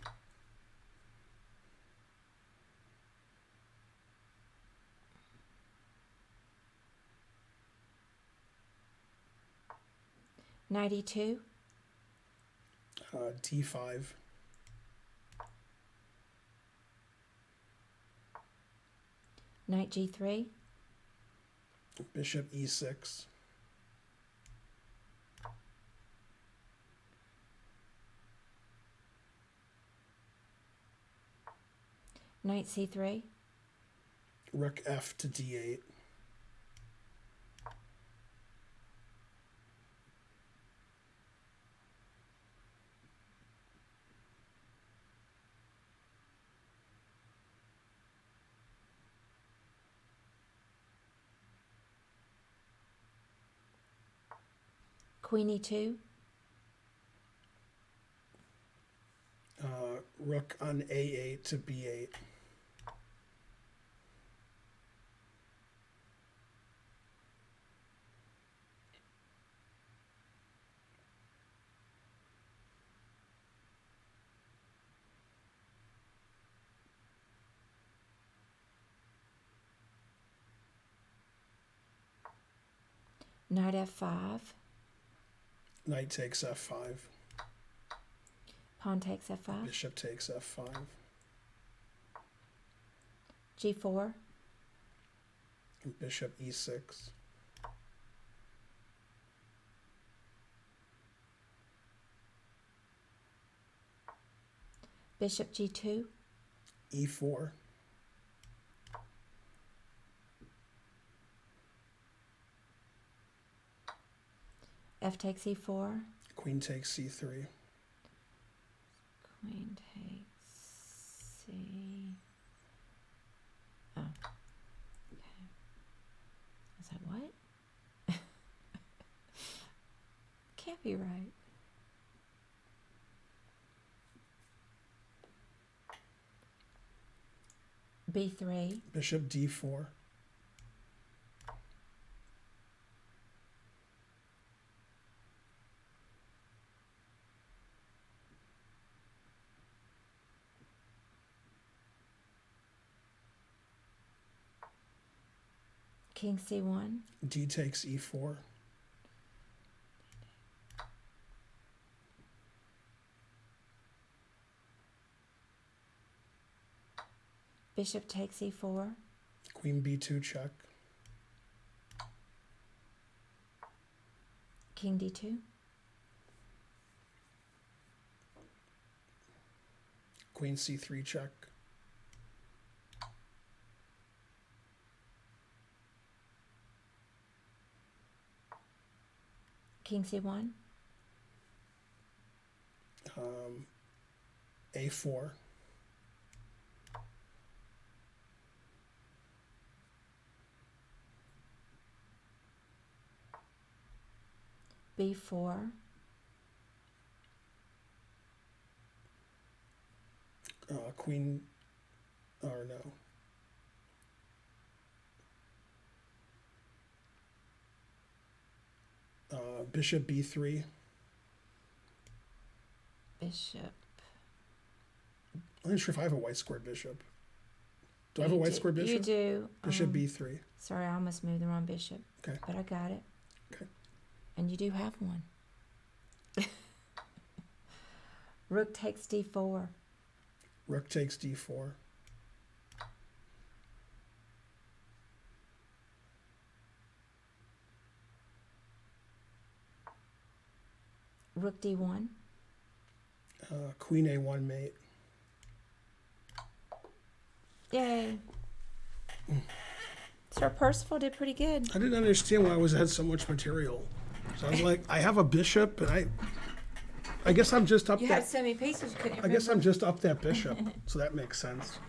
Knight E2. D5. Knight G3. Bishop E6. Knight C3. Rook F to D8. Queen E2. Rook on A8 to B8. Knight F5. Knight takes F5. Pawn takes F5. Bishop takes F5. G4. Bishop E6. Bishop G2. E4. F takes E4. Queen takes C3. Queen takes C. Oh. Okay. I was like, what? Can't be right. B3. Bishop D4. King C1. D takes E4. Bishop takes E4. Queen B2 check. King D2. Queen C3 check. King C1. A4. B4. Queen, or no. Bishop B3. Bishop. I'm not sure if I have a white squared bishop. Do I have a white squared bishop? You do. Bishop B3. Sorry, I almost moved the wrong bishop. Okay. But I got it. Okay. And you do have one. Rook takes D4. Rook takes D4. Rook D1. Queen A1 mate. Yay. Sir Percival did pretty good. I didn't understand why I had so much material. So I was like, I have a bishop, and I guess I'm just up You that. had so many pieces, you couldn't I guess I'm remember. just up that bishop, so that makes sense.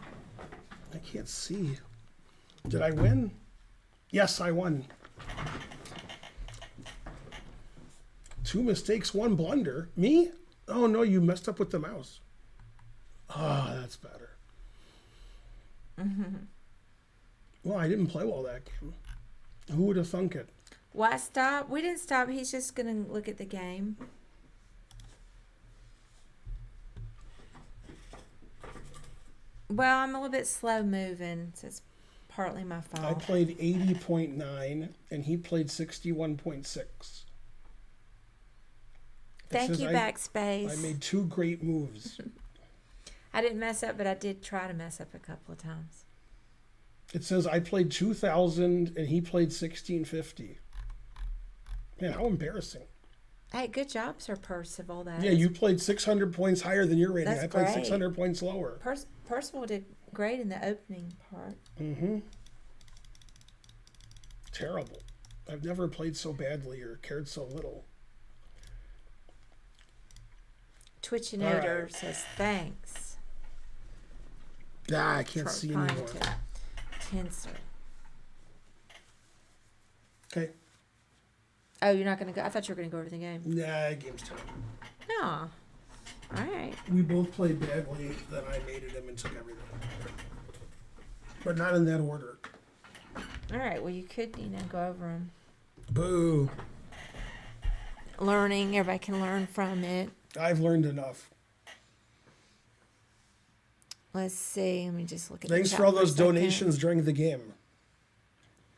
I can't see. Did I win? Yes, I won. 2 mistakes, 1 blunder. Me? Oh no, you messed up with the mouse. Ah, that's better. Well, I didn't play well that game. Who would have thunk it? Why stop? We didn't stop. He's just going to look at the game. Well, I'm a little bit slow moving, so it's partly my fault. I played 80.9 and he played 61.6. Thank you, Backspace. I made 2 great moves. I didn't mess up, but I did try to mess up a couple of times. It says I played 2,000 and he played 1,650. Man, how embarrassing. Hey, good job, Sir Percival. Yeah, you played 600 points higher than your rating. That's I played great. 600 points lower. Percival did great in the opening part. Mm-hmm. Terrible. I've never played so badly or cared so little. Twitchinator right. says thanks. I can't see Trying anymore. to Tensor. Okay. Oh, you're not going to go? I thought you were going to go over the game. Nah, game's time. No. All right. We both played badly, then I mated him and took everything. But not in that order. All right. Well, you could, go over them. Boo. Learning. Everybody can learn from it. I've learned enough. Let's see. Let me just look at Thanks the for chat all a those second. donations during the game.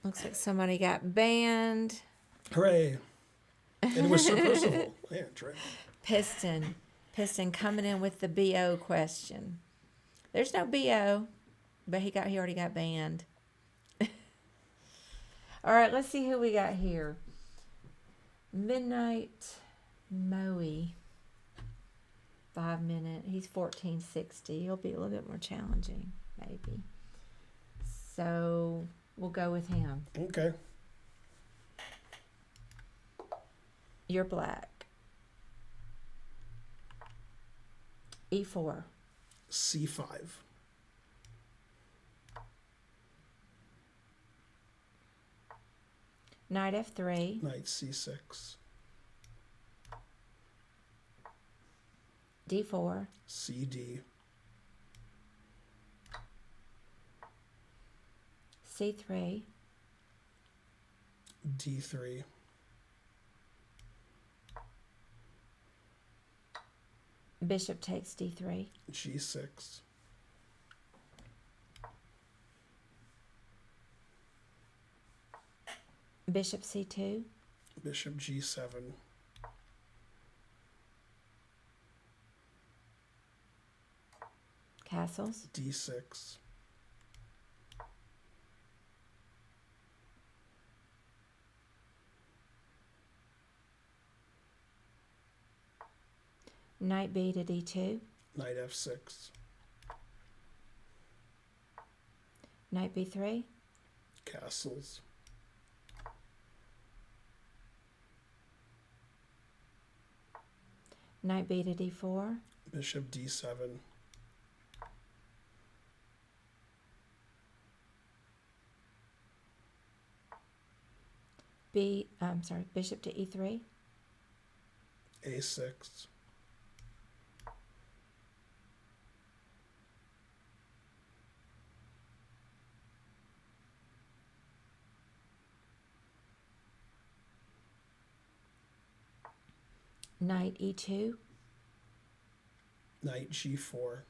Looks like somebody got banned. Hooray. And it was Sir Percival. Yeah, right. Piston coming in with the BO question. There's no BO, but he already got banned. All right, let's see who we got here. Midnight Moe. 5 minute. He's 1460. He'll be a little bit more challenging, maybe. So we'll go with him. Okay. You're black. E4. C5. Knight F3. Knight C6. D4. CD. C3. D3. Bishop takes D3. G6. Bishop C2. Bishop G7. Castles. D6. Knight B to D2. Knight F6. Knight B3. Castles. Knight B to D4. Bishop D7. Bishop to E3. A6. Knight E2. Knight G4.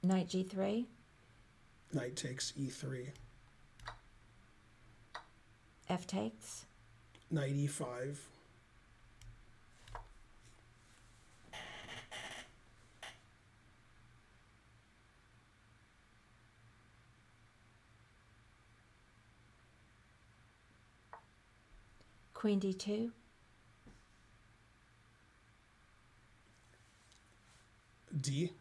Knight G3. Knight takes E3. F takes. Knight E5. Queen D2. D.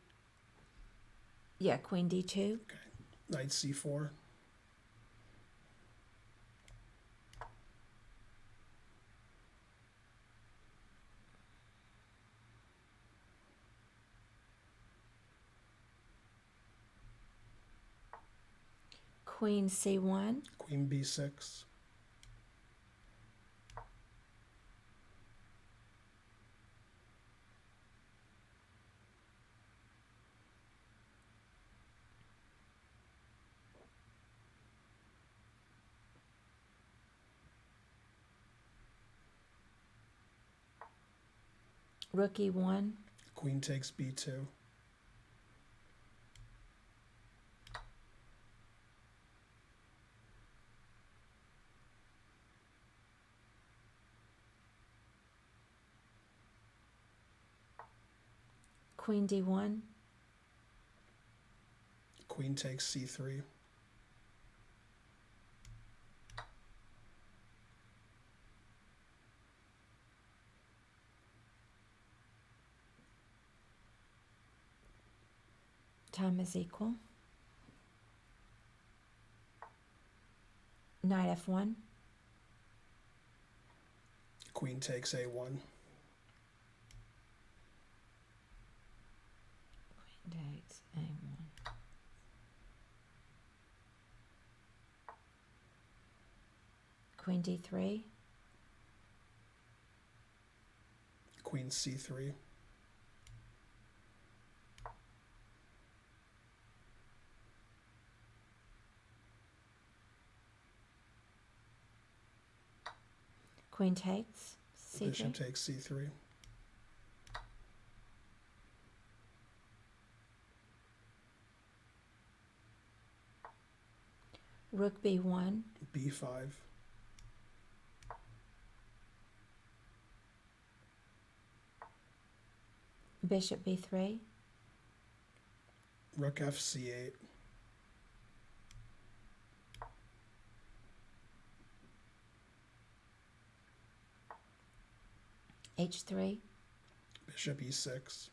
Yeah, queen D2. Okay. Knight C4. Queen C1. Queen B6. Rook E1. Queen takes B2. Queen D1. Queen takes C3. Time is equal. Knight F1. Queen takes A1. Queen takes A1. Queen D3. Queen C3. Queen takes C3. Bishop takes C3. Rook B1. B5. Bishop B3. Rook FC8. H3. Bishop E6.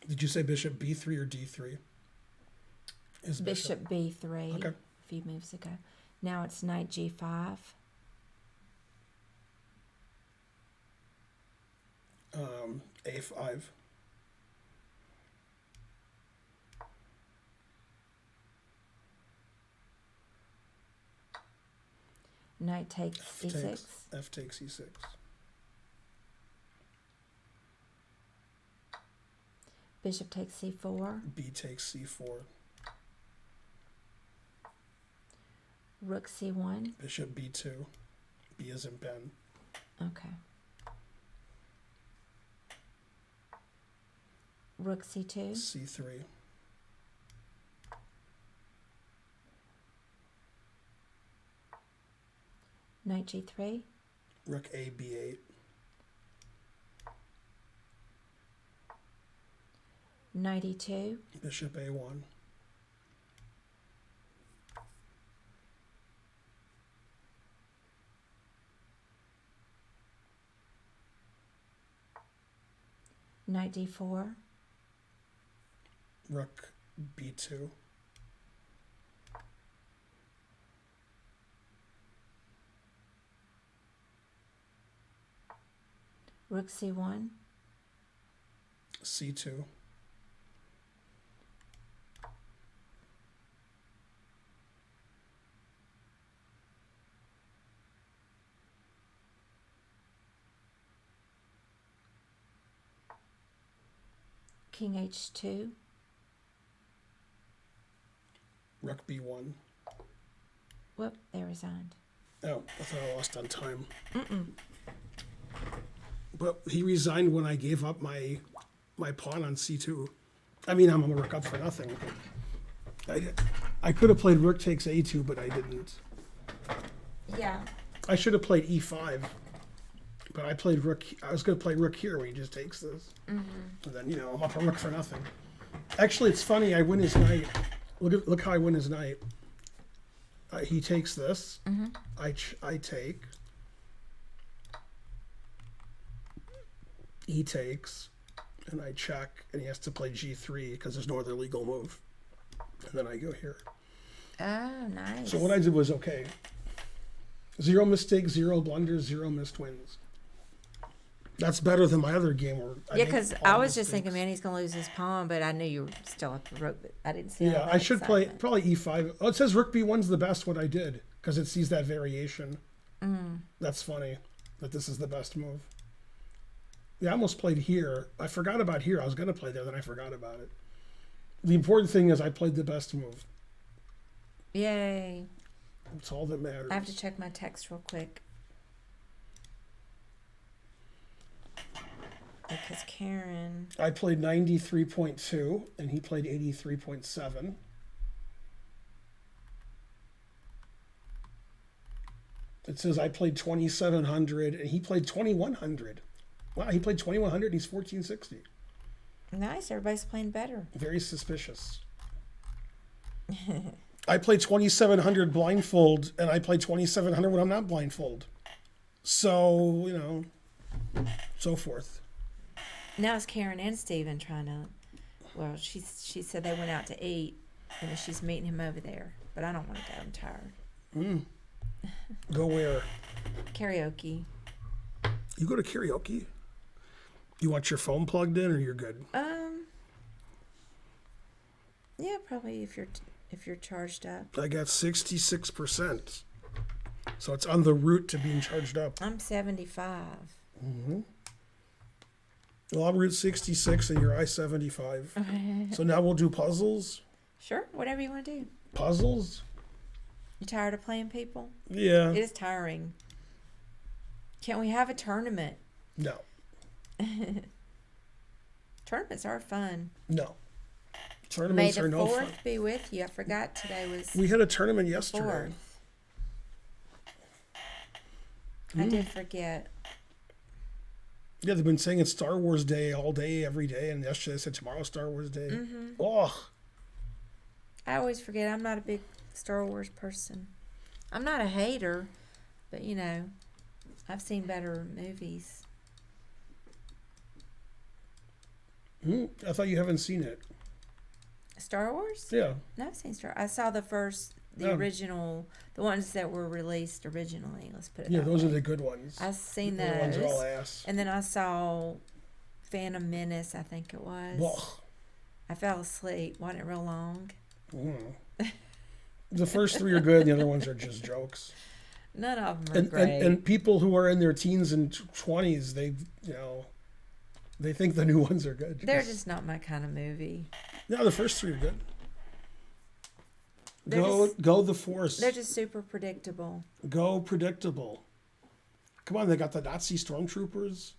Did you say bishop B3 or D3? Is Bishop B3 Okay. a few moves ago. Now it's knight G5. A5. Knight takes E6. F takes E6. Bishop takes C4. B takes C4. Rook C1. Bishop B2. B is in Ben. Okay. Rook C2. C3. Knight G3. Rook A B8. Knight E2. Bishop A1. Knight D4. Rook B2. Rook C1. C2. King H2. Rook B1. Whoop, they resigned. Oh, I thought I lost on time. But he resigned when I gave up my pawn on C2. I mean, I'm a rook up for nothing. I could have played rook takes A2, but I didn't. Yeah. I should have played E5, but I played rook. I was going to play rook here when he just takes this. And then, I'm up a rook for nothing. Actually, it's funny. I win his knight. Look how I win his knight. He takes this. Mm-hmm. I take. He takes, and I check, and he has to play G3 because there's no other legal move. And then I go here. Oh, nice. So what I did was okay. 0 mistakes, 0 blunders, 0 missed wins. That's better than my other game where Yeah, because I was just thinking, man, he's going to lose his pawn, but I knew you were still up the rope, but I didn't see Yeah, I should play probably E5. Oh, it says Rook B1's the best what I did because it sees that variation. That's funny that this is the best move. Yeah, I almost played here. I forgot about here. I was going to play there, then I forgot about it. The important thing is I played the best move. Yay. That's all that matters. I have to check my text real quick. Because Karen... I played 93.2, and he played 83.7. It says I played 2,700, and he played 2,100. Wow, he played 2,100, and he's 1,460. Nice, everybody's playing better. Very suspicious. I played 2,700 blindfold, and I played 2,700 when I'm not blindfold. So, you know, so forth. Now it's Karen and Steven trying to... Well, she said they went out to eat, and she's meeting him over there. But I don't want to go. I'm tired. Go where? Karaoke. You go to karaoke? You want your phone plugged in, or you're good? Yeah, probably if you're charged up. I got 66%. So it's on the route to being charged up. I'm 75. Well, I'm Route 66 and you're I-75. So now we'll do puzzles. Sure, whatever you want to do. Puzzles? You tired of playing people? Yeah. It is tiring. Can't we have a tournament? No. Tournaments are fun. No. Tournaments are no fun. May the 4th be with you. I forgot today was We had a tournament yesterday. 4th. I did forget. Yeah, they've been saying it's Star Wars Day all day, every day, and yesterday they said tomorrow's Star Wars Day. Oh. I always forget. I'm not a big Star Wars person. I'm not a hater, but, you know, I've seen better movies. I thought you haven't seen it. Star Wars? Yeah. No, I've seen I saw the original, the ones that were released originally. Let's put it that those way. are the good ones. I've seen the those. The ones are all ass. And then I saw Phantom Menace, I think it was. Ugh. I fell asleep. Wasn't it real long? The first 3 are good, and the other ones are just jokes. None of them are great. And people who are in their teens and 20s, they think the new ones are good. They're just not my kind of movie. No, the first 3 are good. Go the Force. They're just super predictable. Go predictable. Come on, they got the Nazi stormtroopers.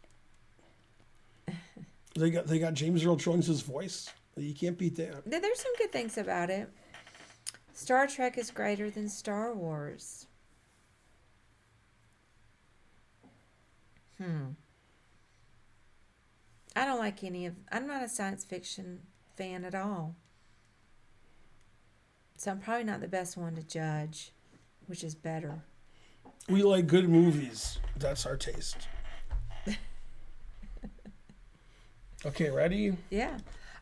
They got James Earl Jones's voice. You can't beat that. There's some good things about it. Star Trek is greater than Star Wars. I don't like I'm not a science fiction fan at all. So I'm probably not the best one to judge, which is better. We like good movies. That's our taste. Okay, ready? Yeah.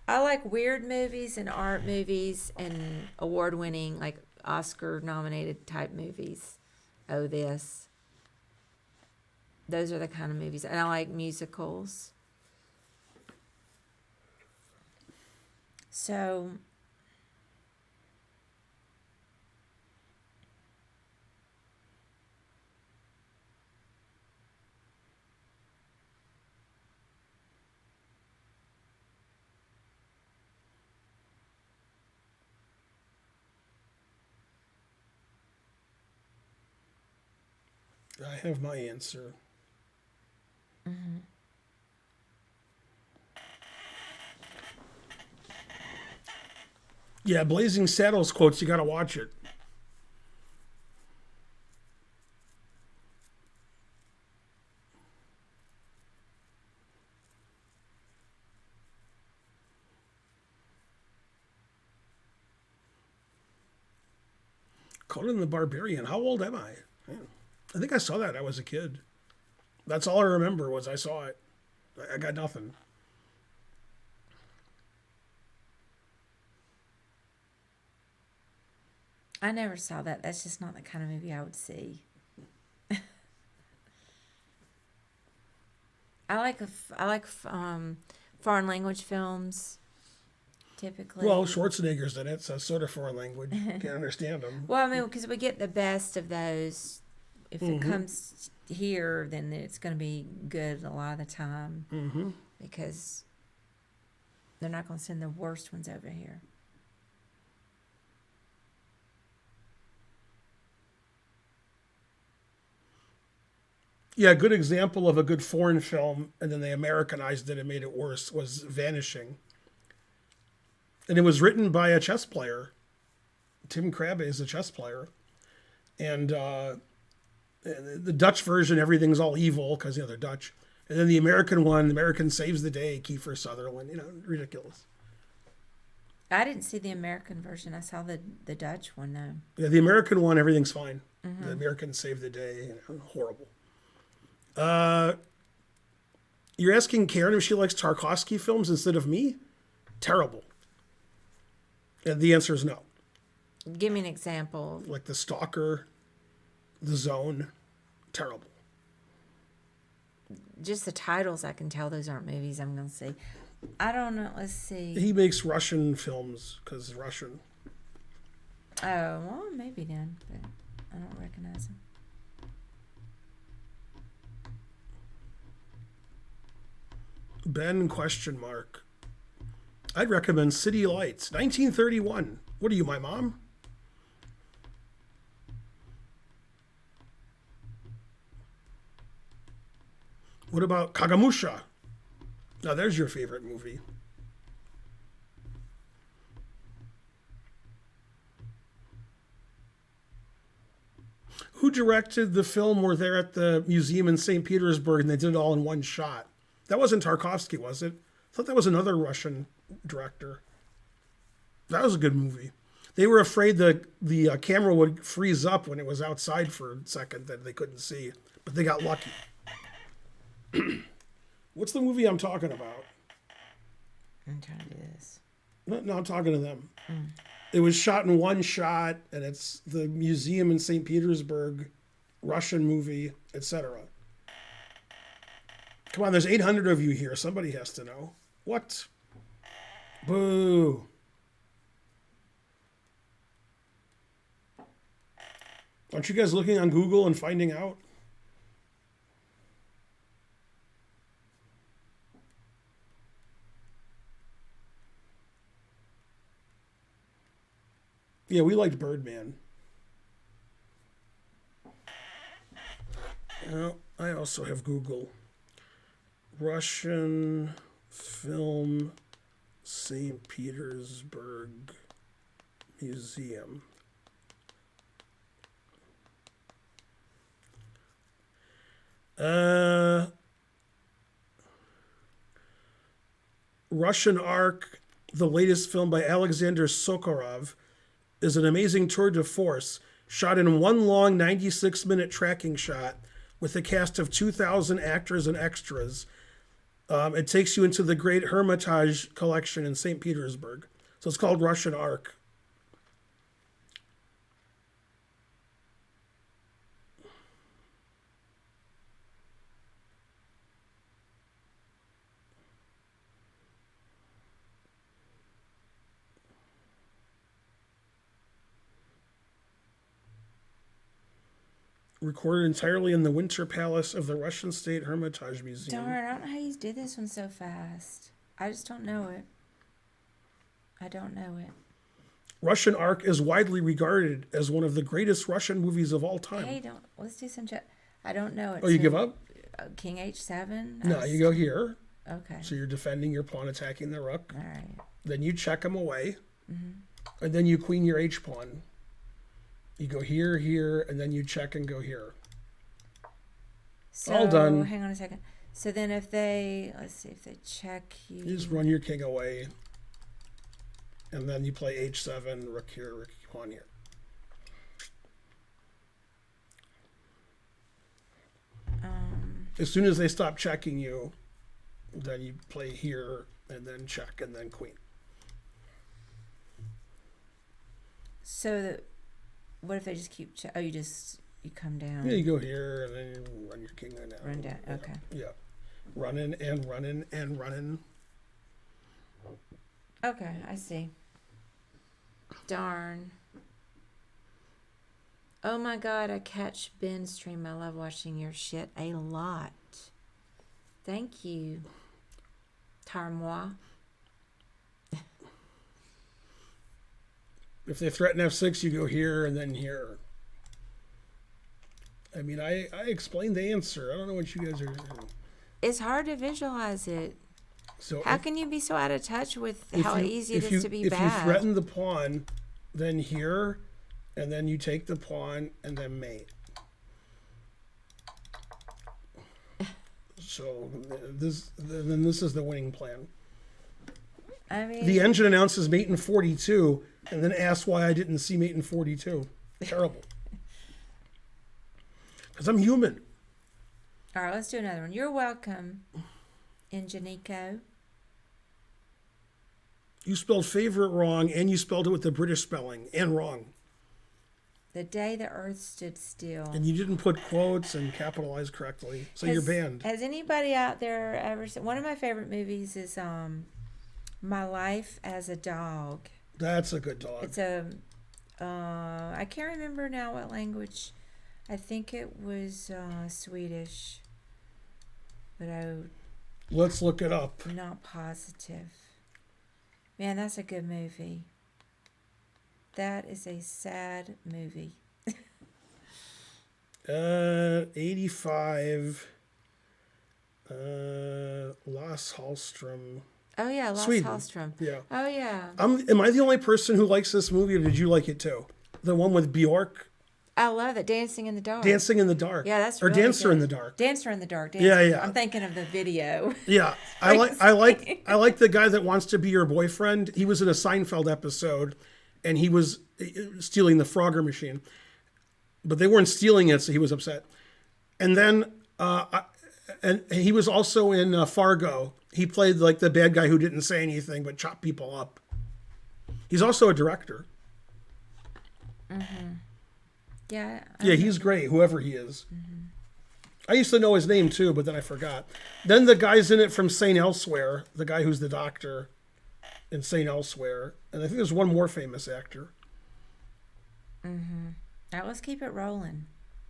I like weird movies and art movies and award-winning, like Oscar-nominated type movies. Oh, this. Those are the kind of movies. And I like musicals. So... I have my answer. Yeah, Blazing Saddles quotes, you got to watch it. Conan the Barbarian. How old am I? Man, I think I saw that. I was a kid. That's all I remember was I saw it. I got nothing. I never saw that. That's just not the kind of movie I would see. I like foreign language films. Typically. Well, Schwarzenegger's in it, so it's sort of foreign language. Can't understand him. Well, I mean, because we get the best of those. If it comes here, then it's going to be good a lot of the time. Mm-hmm. Because they're not going to send the worst ones over here. Yeah, a good example of a good foreign film, and then they Americanized it and made it worse, was Vanishing. And it was written by a chess player. Tim Krabbe is a chess player. And the Dutch version, everything's all evil because, they're Dutch. And then the American one, the American saves the day, Kiefer Sutherland, ridiculous. I didn't see the American version. I saw the Dutch one, though. Yeah, the American one, everything's fine. The Americans save the day, horrible. You're asking Karen if she likes Tarkovsky films instead of me? Terrible. And the answer is no. Give me an example. Like The Stalker, The Zone, terrible. Just the titles, I can tell those aren't movies I'm going to see. I don't know. Let's see. He makes Russian films because Russian. Oh, well, maybe then, but I don't recognize him. Ben ? I'd recommend City Lights, 1931. What are you, my mom? What about Kagamusha? Now there's your favorite movie. Who directed the film where they're at the museum in St. Petersburg and they did it all in one shot? That wasn't Tarkovsky, was it? I thought that was another Russian director. That was a good movie. They were afraid that the camera would freeze up when it was outside for a second that they couldn't see, but they got lucky. What's the movie I'm talking about? I'm trying to do this. No, I'm talking to them. It was shot in one shot, and it's the museum in St. Petersburg, Russian movie, etc. Come on, there's 800 of you here. Somebody has to know. What? Boo. Aren't you guys looking on Google and finding out? Yeah, we liked Birdman. Well, I also have Google. Russian film St. Petersburg Museum. Russian Ark, the latest film by Alexander Sokolov, is an amazing tour de force shot in one long 96-minute tracking shot with a cast of 2,000 actors and extras. It takes you into the great Hermitage collection in St. Petersburg. So it's called Russian Ark. Recorded entirely in the Winter Palace of the Russian State Hermitage Museum. Darn, I don't know how you did this one so fast. I just don't know it. I don't know it. Russian Ark is widely regarded as one of the greatest Russian movies of all time. Hey, let's do some check. I don't know it. Oh, you give up? King H7? No, you go here. Okay. So you're defending your pawn, attacking the rook. All right. Then you check him away. And then you queen your H pawn. You go here, here, and then you check and go here. So, all done. Hang on a second. So then if they, let's see, if they check you. You just run your king away. And then you play H7, rook here, rook pawn here. As soon as they stop checking you, then you play here and then check and then queen. So what if they just keep you come down? Yeah, you go here and then you run your king down. Run down. Okay. Yeah. Running and running and running. Okay, I see. Darn. Oh my God, I catch Ben's stream. I love watching your shit a lot. Thank you. Tarmois. If they threaten F6, you go here and then here. I mean, I explained the answer. I don't know what you guys are doing. It's hard to visualize it. So how can you be so out of touch with how easy it is to be bad? If you threaten the pawn, then here, and then you take the pawn and then mate. So this is the winning plan. I mean, the engine announces mate in 42, and then asks why I didn't see mate in 42. Terrible. Because I'm human. All right, let's do another one. You're welcome, Ingenico. You spelled favorite wrong, and you spelled it with the British spelling, and wrong. The day the earth stood still. And you didn't put quotes and capitalize correctly, so you're banned. Has anybody out there ever seen... One of my favorite movies is My Life as a Dog. That's a good dog. It's a... I can't remember now what language. I think it was Swedish. But Let's look it up. I'm not positive. Man, that's a good movie. That is a sad movie. 85. Lars Hallström. Oh, yeah, Lars Sweden. Hallström. Yeah. Oh, yeah. Am I the only person who likes this movie, or did you like it too? The one with Bjork? I love it. Dancing in the Dark. Dancing in the Dark. Yeah, that's or really Dancer good. in the Dark. Dancer in the Dark. Yeah. I'm thinking of the video. Yeah, I like the guy that wants to be your boyfriend. He was in a Seinfeld episode, and he was stealing the Frogger machine, but they weren't stealing it, so he was upset. And then, and he was also in Fargo. He played like the bad guy who didn't say anything but chopped people up. He's also a director. Mm-hmm. Yeah. He's great, whoever he is. Mm-hmm. I used to know his name too, but then I forgot. Then the guy's in it from St. Elsewhere, the guy who's the doctor in St. Elsewhere. And I think there's one more famous actor. Mm-hmm. Now let's keep it rolling.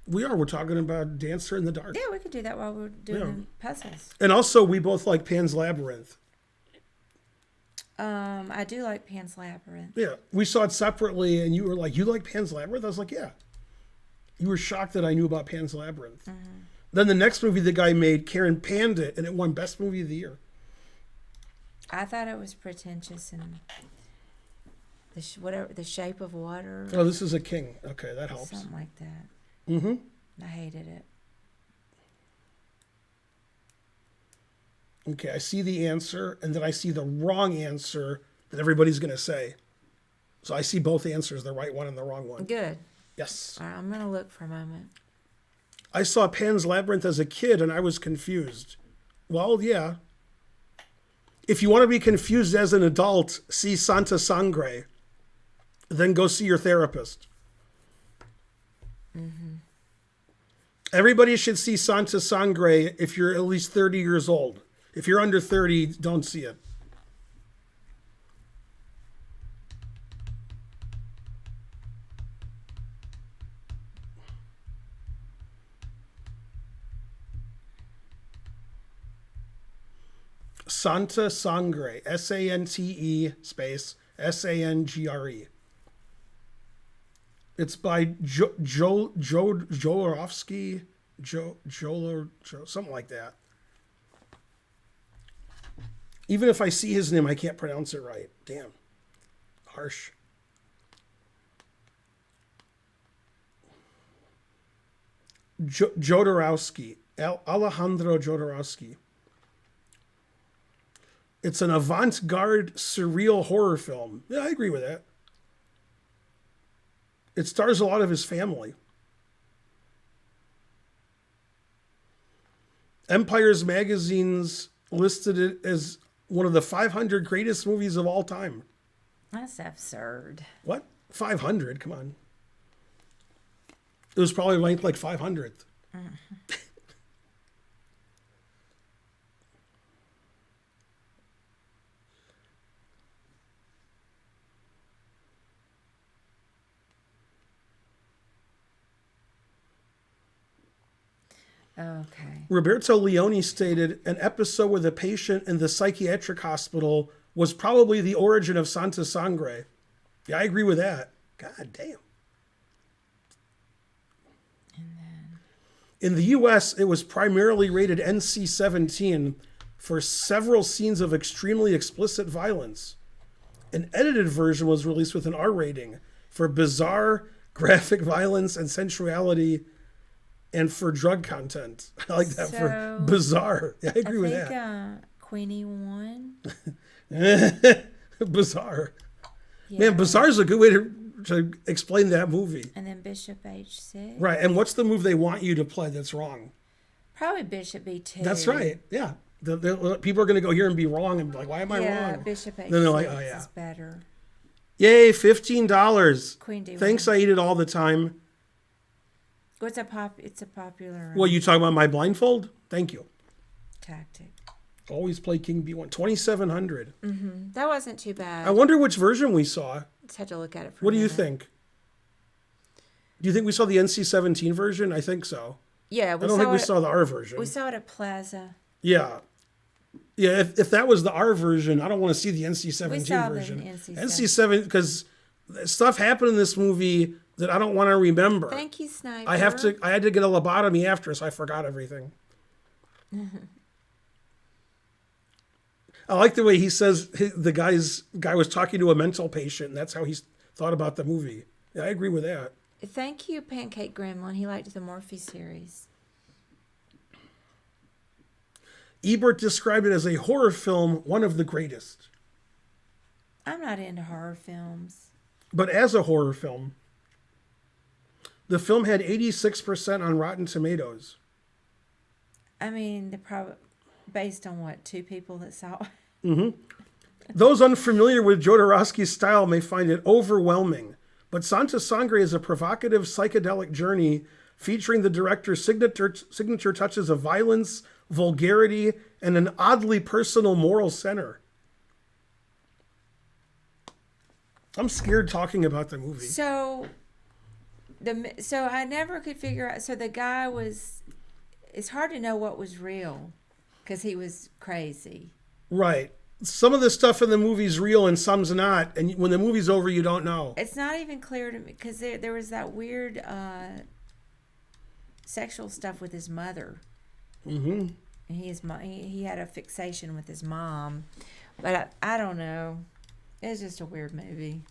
We're talking about Dancer in the Dark. Yeah, we could do that while we're doing the puzzles. And also, we both like Pan's Labyrinth. I do like Pan's Labyrinth. Yeah, we saw it separately, and you were like, "You like Pan's Labyrinth?" I was like, "Yeah." You were shocked that I knew about Pan's Labyrinth. Mm-hmm. Then the next movie the guy made, Karen panned it, and it won Best Movie of the Year. I thought it was pretentious and the Shape of Water. Oh, this is a king. Okay, that helps. Something like that. Mm-hmm. I hated it. Okay, I see the answer, and then I see the wrong answer that everybody's going to say. So I see both answers, the right one and the wrong one. Good. Yes. All right, I'm going to look for a moment. I saw Pan's Labyrinth as a kid, and I was confused. Well, yeah. If you want to be confused as an adult, see Santa Sangre. Then go see your therapist. Mm-hmm. Everybody should see Santa Sangre if you're at least 30 years old. If you're under 30, don't see it. Santa Sangre, S-A-N-T-E space S-A-N-G-R-E. It's by Jodorowsky, something like that. Even if I see his name, I can't pronounce it right. Damn. Harsh. Jodorowsky. Alejandro Jodorowsky. It's an avant-garde surreal horror film. Yeah, I agree with that. It stars a lot of his family. Empire's magazines listed it as one of the 500 greatest movies of all time. That's absurd. What? 500? Come on. It was probably ranked like 500th. Okay. Roberto Leone stated an episode with a patient in the psychiatric hospital was probably the origin of Santa Sangre. Yeah, I agree with that. God damn. In the U.S., it was primarily rated NC-17 for several scenes of extremely explicit violence. An edited version was released with an R rating for bizarre graphic violence and sensuality and for drug content. I like that for bizarre. Yeah, I agree with that. I think Queenie won. Bizarre. Yeah. Man, bizarre is a good way to explain that movie. And then Bishop H6. Right, and what's the move they want you to play that's wrong? Probably Bishop B2. That's right, yeah. The people are going to go here and be wrong and be like, why am I wrong? Yeah, Bishop H6 then they're like, oh, yeah. is better. Yay, $15. Queen D1. Thanks, I eat it all the time. It's a popular Well, you talking about my blindfold? Thank you. tactic. Always play King B1. 2,700. Mm-hmm. That wasn't too bad. I wonder which version we saw. Just had to look at it for What a do you minute. think? Do you think we saw the NC-17 version? I think so. Yeah, I don't think we saw the R version. We saw it at Plaza. Yeah. Yeah, if that was the R version, I don't want to see the NC-17 We saw version. the NC-17. NC-7, because stuff happened in this movie that I don't want to remember. Thank you, Sniper. I had to get a lobotomy after, so I forgot everything. I like the way he says the guy was talking to a mental patient, and that's how he thought about the movie. Yeah, I agree with that. Thank you, Pancake Gremlin. He liked the Morphe series. Ebert described it as a horror film, one of the greatest. I'm not into horror films. But as a horror film, the film had 86% on Rotten Tomatoes. I mean, they're probably based on what, 2 people that saw it? Mm-hmm. Those unfamiliar with Jodorowsky's style may find it overwhelming, but Santa Sangre is a provocative psychedelic journey featuring the director's signature touches of violence, vulgarity, and an oddly personal moral center. I'm scared talking about the movie. So I never could figure out. So the guy was. It's hard to know what was real, because he was crazy. Right. Some of the stuff in the movie's real and some's not, and when the movie's over, you don't know. It's not even clear to me, because there was that weird sexual stuff with his mother. Mm-hmm. He had a fixation with his mom, but I don't know. It's just a weird movie.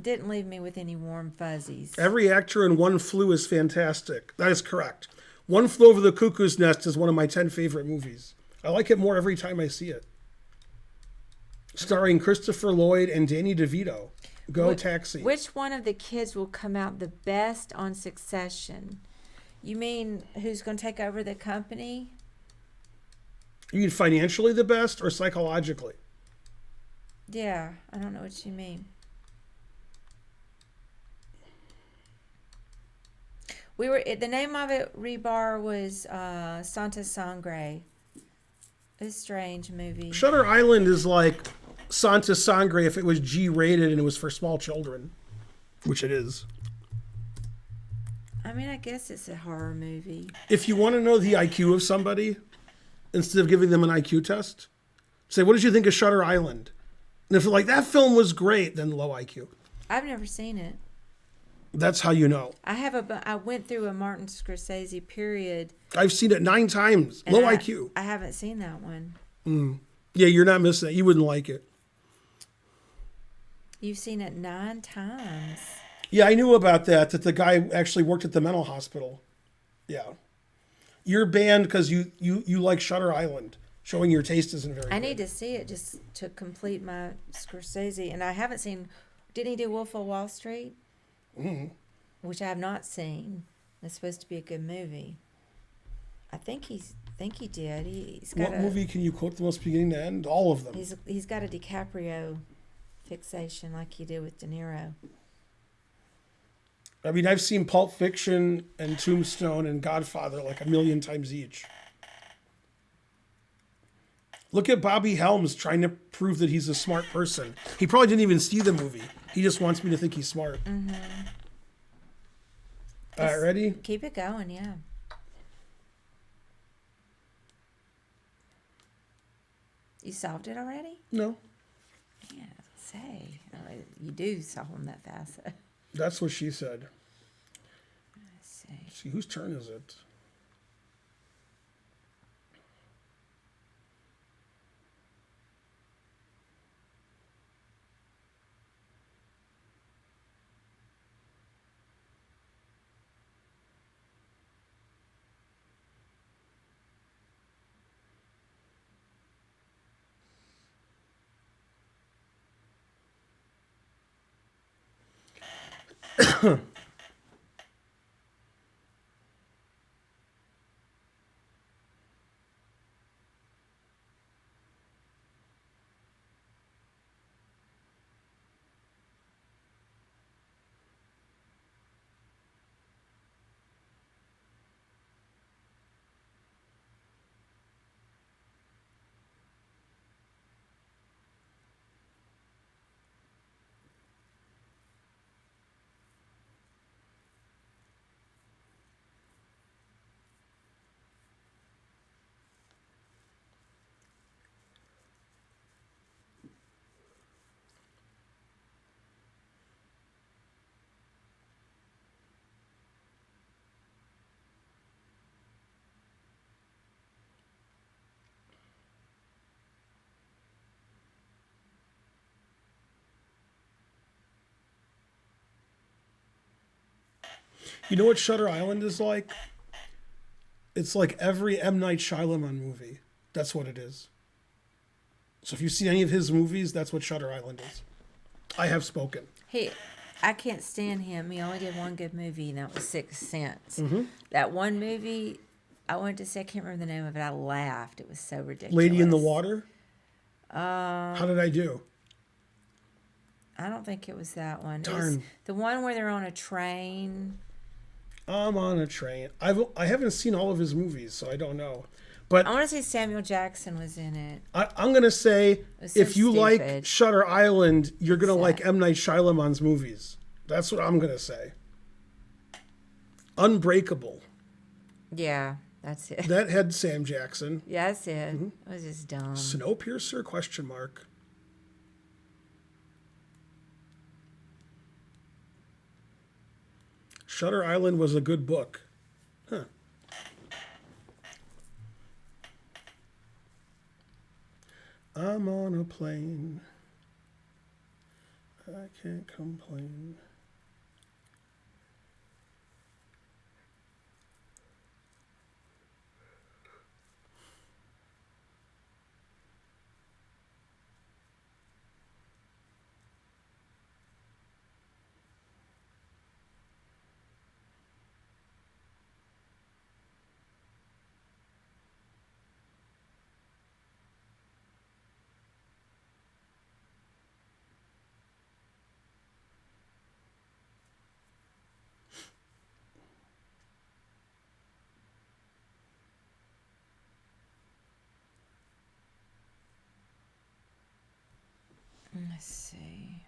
Didn't leave me with any warm fuzzies. Every actor in One Flew is fantastic. That is correct. One Flew Over the Cuckoo's Nest is one of my 10 favorite movies. I like it more every time I see it. Starring Christopher Lloyd and Danny DeVito. Taxi. Which one of the kids will come out the best on Succession? You mean who's going to take over the company? You mean financially the best or psychologically? Yeah, I don't know what you mean. The name of it, Rebar, was Santa Sangre. It's a strange movie. Shutter Island is like Santa Sangre if it was G-rated and it was for small children, which it is. I mean, I guess it's a horror movie. If you want to know the IQ of somebody, instead of giving them an IQ test, say, what did you think of Shutter Island? And if you're like, that film was great, then low IQ. I've never seen it. That's how you know. I went through a Martin Scorsese period. I've seen it 9 times. Low IQ. I haven't seen that one. Yeah, you're not missing it. You wouldn't like it. You've seen it 9 times. Yeah, I knew about that the guy actually worked at the mental hospital. Yeah. You're banned because you like Shutter Island. Showing your taste isn't very good. I need to see it just to complete my Scorsese. And I haven't seen... Didn't he do Wolf of Wall Street? Mm-hmm. Which I have not seen. It's supposed to be a good movie. I think he did. He's got What movie can you quote the most beginning to end? All of them. He's got a DiCaprio fixation like he did with De Niro. I mean, I've seen Pulp Fiction and Tombstone and Godfather like 1,000,000 times each. Look at Bobby Helms trying to prove that he's a smart person. He probably didn't even see the movie. He just wants me to think he's smart. Mm-hmm. All right, ready? Keep it going, yeah. You solved it already? No. Yeah, say. You do solve them that fast. That's what she said. Let's see. See, whose turn is it? You know what Shutter Island is like? It's like every M. Night Shyamalan movie. That's what it is. So if you see any of his movies, that's what Shutter Island is. I have spoken. I can't stand him. He only did one good movie, and that was Sixth Sense. Mm-hmm. That one movie I wanted to say, I can't remember the name of it. I laughed. It was so ridiculous. Lady in the Water? How did I do? I don't think it was that one. Darn. It was the one where they're on a train. I'm on a train. I haven't seen all of his movies, so I don't know. But I want to say Samuel Jackson was in it. I'm going to say, So if you stupid. like Shutter Island, you're going to Sad. like M. Night Shyamalan's movies. That's what I'm going to say. Unbreakable. Yeah, that's it. That had Sam Jackson. Yeah, that's it. It was just dumb. Snowpiercer? Question mark. Shutter Island was a good book. Huh. I'm on a plane. I can't complain. Let's see.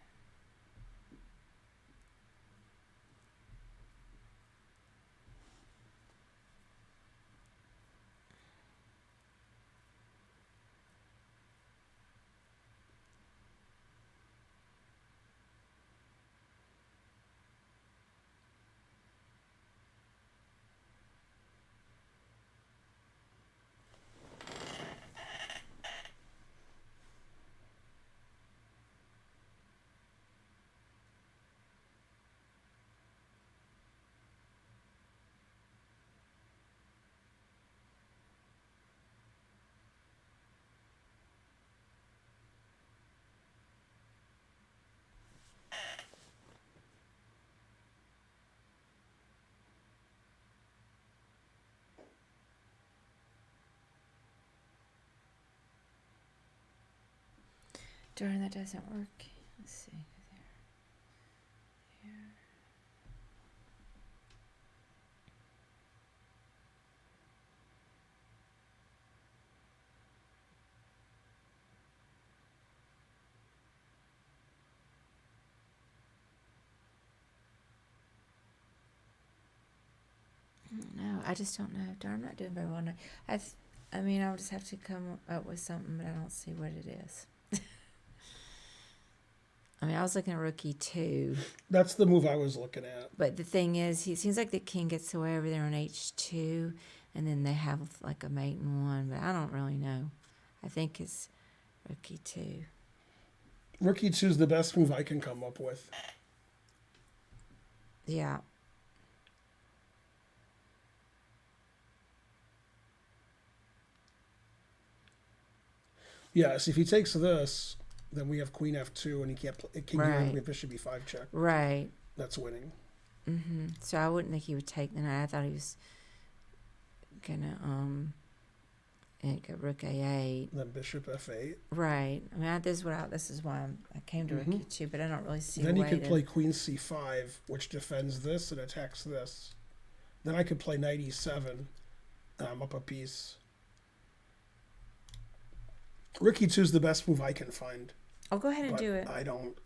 Darn, that doesn't work. Let's see. No, I just don't know. Darn, I'm not doing very well. I mean, I'll just have to come up with something, but I don't see what it is. I mean, I was looking at Rookie 2. That's the move I was looking at. But the thing is, he seems like the king gets away over there on H2, and then they have like a mate in 1, but I don't really know. I think it's Rookie 2. Rookie 2 is the best move I can come up with. Yeah. Yes, if he takes this, then we have Queen F2, and he can't play King Right. here. Bishop B5 check. Right. That's winning. So I wouldn't think he would take the knight. I thought he was gonna go Rook A8. Then Bishop F8. Right. I mean, this is why I came to Rookie 2, but I don't really see. Then a you way could to... play Queen C5, which defends this and attacks this. Then I could play Knight E7. I'm up a piece. Rookie 2 is the best move I can find. I'll go ahead and But do it. I don't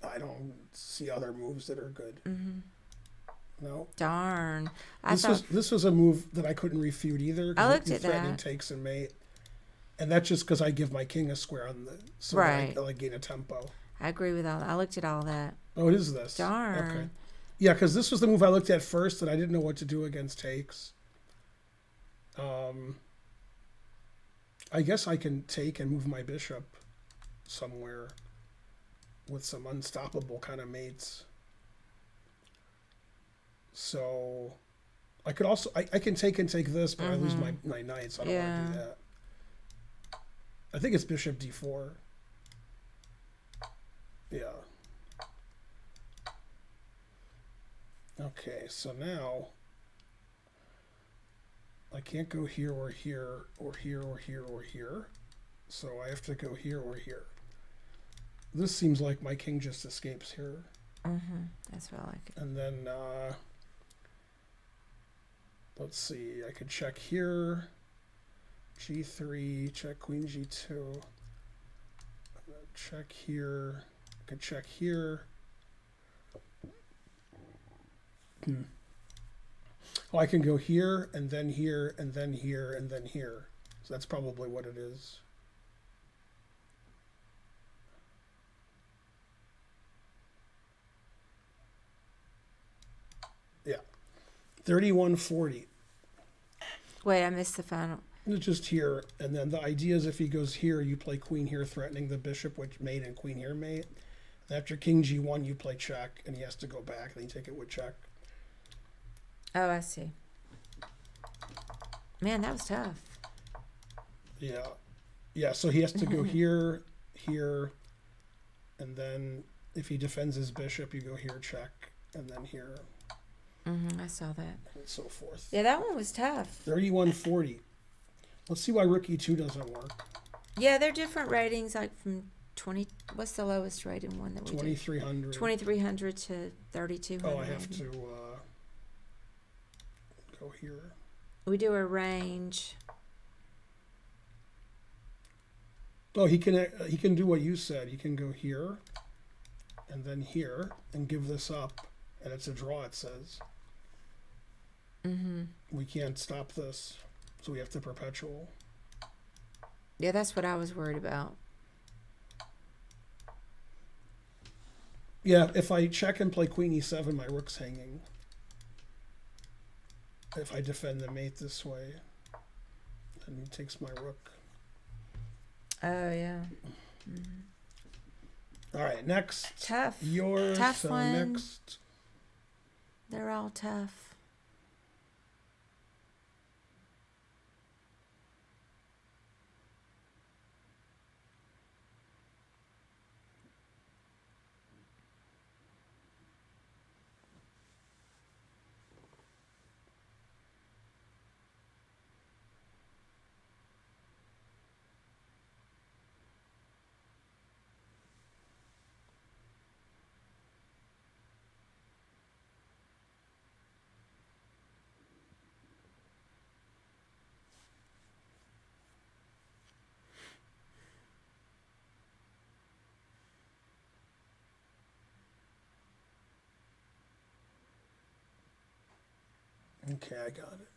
see other moves that are good. No. Darn. This was a move that I couldn't refute either. I looked at threatening that. Takes and mate. And that's just because I give my king a square on the so Right. I gain a tempo. I agree with all that. I looked at all that. Oh, it is this. Darn. Okay. Yeah, because this was the move I looked at first, and I didn't know what to do against takes. I guess I can take and move my bishop somewhere with some unstoppable kind of mates. So I could also I can take and take this, but I lose my knight, so I don't want to do that. I think it's Bishop D4. Yeah. Okay, so now I can't go here or here or here or here or here. So I have to go here or here. This seems like my king just escapes here. That's what I like. And then, let's see, I could check here. G3, check Queen G2. Check here. I could check here. Oh, I can go here, and then here, and then here, and then here. So that's probably what it is. Yeah. 3140. Wait, I missed the final. It's just here, and then the idea is if he goes here, you play queen here, threatening the bishop, which mate, and queen here, mate. And after king g1, you play check, and he has to go back, and then you take it with check. Oh, I see. Man, that was tough. Yeah. Yeah, so he has to go here, here, and then if he defends his bishop, you go here, check, and then here, I saw that. and so forth. Yeah, that one was tough. 3140. Let's see why Rook E2 doesn't work. Yeah, they're different ratings, like from 20. What's the lowest rated one that we 2300. 2300 to 3200. Oh, I have to go here. We do a range. Oh, he can do what you said. He can go here, and then here, and give this up, and it's a draw. It says. We can't stop this, so we have to perpetual. Yeah, that's what I was worried about. Yeah, if I check and play Queen E7, my rook's hanging. If I defend the mate this way, then he takes my rook. Oh, yeah. All right, next. Tough. Yours. Tough so one. next. They're all tough. Okay, I got it.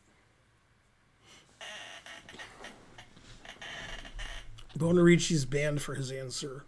Bonarici's banned for his answer.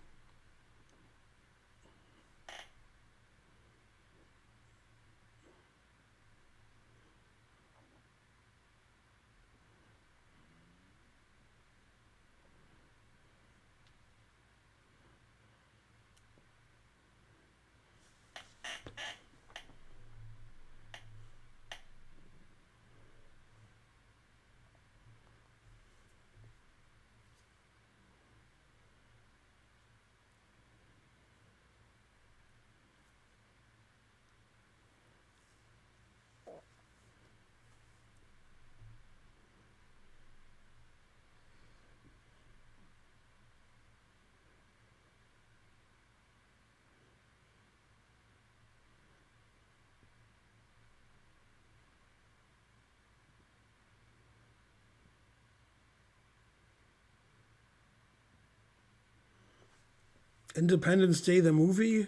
Independence Day, the movie.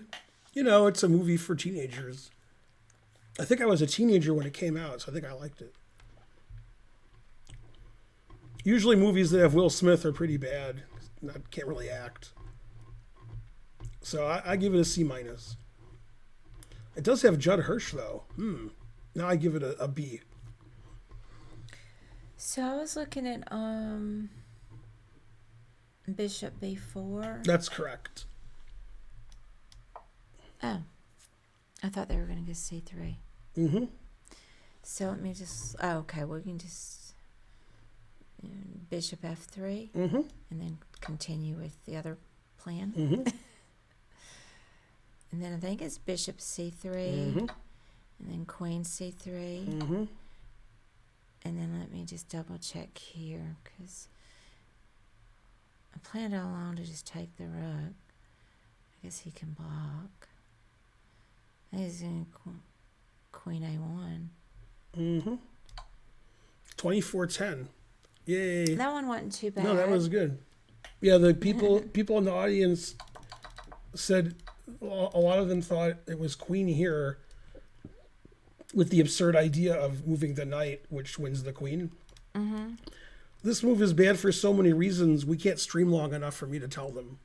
You know, it's a movie for teenagers. I think I was a teenager when it came out, so I think I liked it. Usually movies that have Will Smith are pretty bad. Can't really act. So I give it a C minus. It does have Judd Hirsch, though. Now I give it a B. So I was looking at Bishop B4. That's correct. Oh, I thought they were going to go C3. Mm-hmm. So let me just. Oh, okay. We can just Bishop F3, Mm-hmm. and then continue with the other plan. Mm-hmm. And then I think it's Bishop C3, Mm-hmm. and then Queen C3, Mm-hmm. and then let me just double check here because I planned all along to just take the rook. I guess he can block. I think he's in Queen A1. Mm-hmm. 24-10. Yay. That one wasn't too bad. No, that was good. Yeah, the people in the audience said a lot of them thought it was queen here with the absurd idea of moving the knight, which wins the queen. Mm-hmm. This move is bad for so many reasons. We can't stream long enough for me to tell them.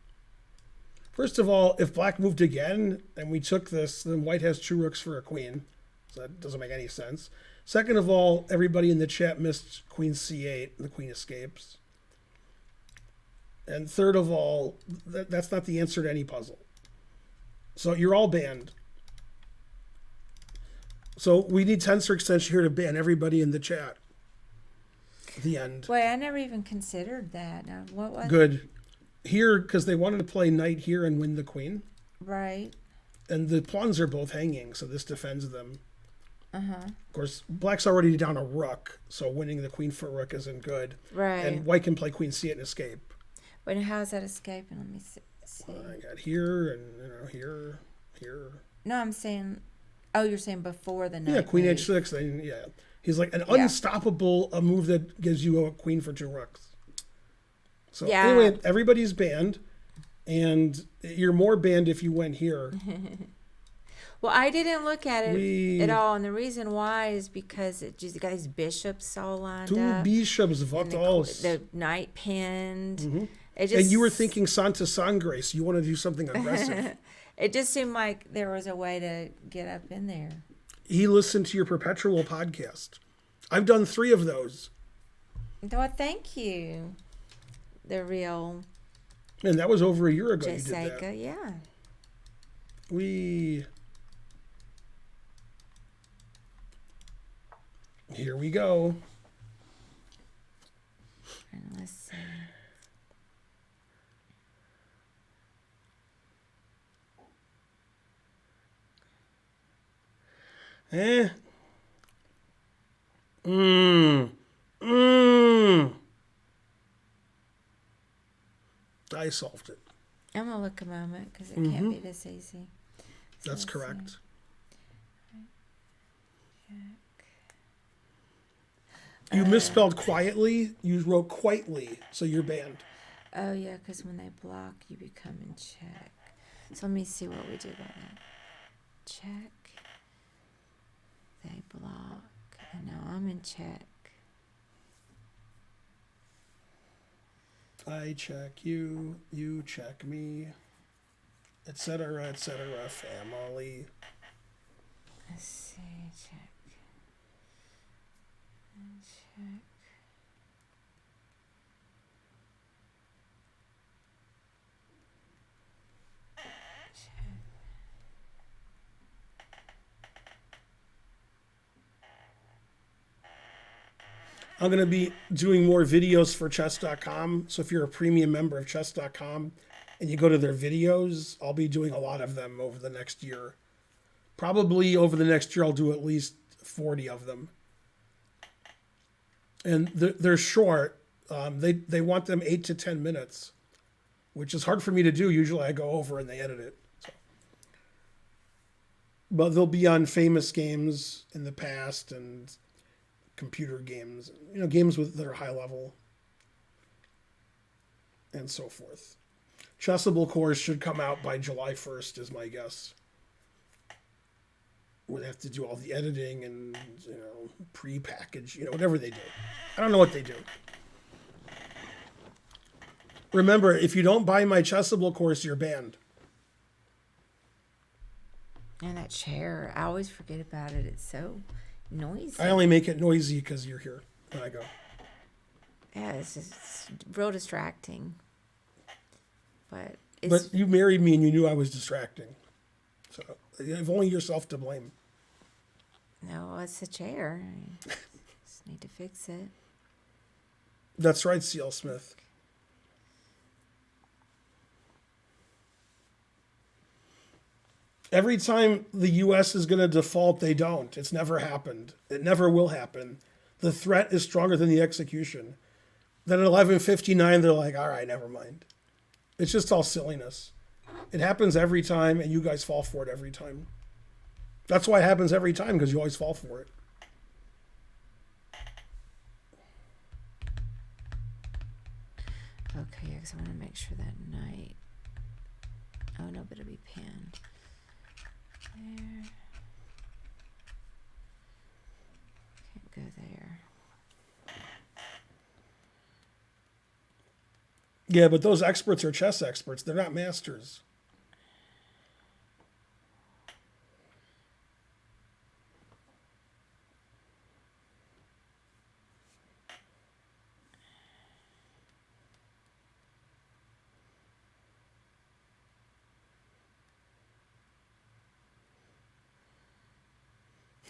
First of all, if black moved again and we took this, then white has two rooks for a queen. So that doesn't make any sense. Second of all, everybody in the chat missed queen c8. The queen escapes. And third of all, that's not the answer to any puzzle. So you're all banned. So we need tensor extension here to ban everybody in the chat. The end. Wait, I never even considered that. Now, what was Good. Here, because they wanted to play knight here and win the queen. Right. And the pawns are both hanging, so this defends them. Uh-huh. Of course, black's already down a rook, so winning the queen for rook isn't good. Right. And white can play queen c8 and escape. Wait, how is that escaping? Let me see. I got here and here. No, I'm saying. Oh, you're saying before the knight. Yeah, queen move. h6. Then yeah, he's like an unstoppable a move that gives you a queen for two rooks. So anyway, everybody's banned, and you're more banned if you went here. Well, I didn't look at it at all, and the reason why is because it just got these bishops all lined Two up. bishops, what else? The knight pinned. Mm-hmm. It just, and you were thinking Santa Sangre, so you want to do something aggressive. It just seemed like there was a way to get up in there. He listened to your perpetual podcast. I've done 3 of those. Well, thank you. The real And that was over a year ago Jessica, you did that. yeah. Here we go. And let's see. I solved it. I'm going to look a moment because it can't be this easy. So That's let's correct. see. You misspelled quietly. You wrote quietly, so you're banned. Oh, yeah, because when they block, you become in check. So let me see what we do about that. Check. They block. And now I'm in check. I check you, you check me, etc., family. Let's see, check. Check. I'm going to be doing more videos for chess.com. So if you're a premium member of chess.com and you go to their videos, I'll be doing a lot of them over the next year. Probably over the next year, I'll do at least 40 of them. And they're short. They want them 8 to 10 minutes, which is hard for me to do. Usually I go over and they edit it. So. But they'll be on famous games in the past and computer games, games that are high level and so forth. Chessable course should come out by July 1st is my guess. We'd have to do all the editing and, pre-package, whatever they do. I don't know what they do. Remember, if you don't buy my Chessable course, you're banned. And that chair, I always forget about it. It's so noisy. I only make it noisy because you're here when I go. Yeah, it's real distracting. But you married me and you knew I was distracting. So you have only yourself to blame. No, it's the chair. I just need to fix it. That's right, C.L. Smith. Every time the U.S. is going to default, they don't. It's never happened. It never will happen. The threat is stronger than the execution. Then at 11:59, they're like, all right, never mind. It's just all silliness. It happens every time, and you guys fall for it every time. That's why it happens every time, because you always fall for it. Okay, because I want to make sure that knight. Oh, no, but it'll be pinned. There. Can't go there. Yeah, but those experts are chess experts. They're not masters.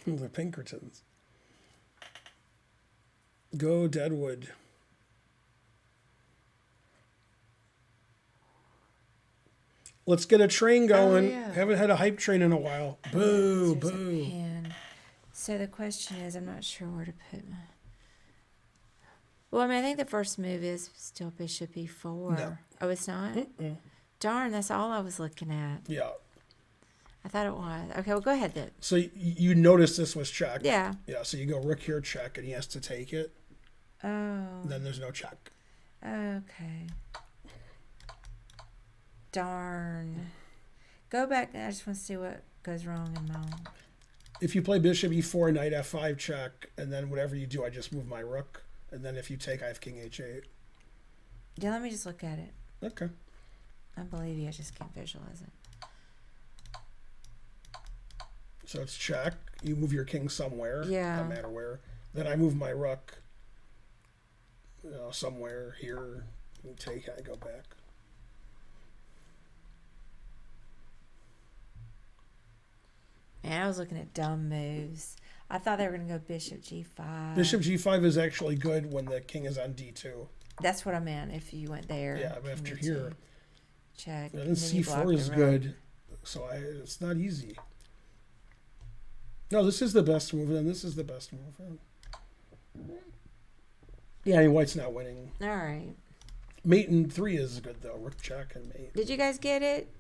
The Pinkertons. Go Deadwood. Let's get a train going. Oh, yeah. Haven't had a hype train in a while. Boo, There's boo. a pin. So the question is, I'm not sure where to put my... Well, I mean, I think the first move is still bishop e4. No. Oh, it's not? Mm-mm. Darn, that's all I was looking at. Yeah. I thought it was. Okay, well, go ahead then. So you noticed this was check. Yeah. Yeah, so you go rook here, check, and he has to take it. Oh. Then there's no check. Okay. Darn. Go back. I just want to see what goes wrong in mine. If you play bishop e4, knight f5, check, and then whatever you do, I just move my rook. And then if you take, I have king h8. Yeah, let me just look at it. Okay. I believe you. I just can't visualize it. So it's check. You move your king somewhere. Yeah. No matter where. Then I move my rook somewhere here. You take, I go back. Man, I was looking at dumb moves. I thought they were going to go bishop g5. Bishop g5 is actually good when the king is on d2. That's what I meant, if you went there. Yeah, but after here. Check. And then c4 is good. So it's not easy. No, this is the best move, and this is the best move. Yeah, I mean, white's not winning. All right. Mate in 3 is good, though. Rook check and mate. Did you guys get it?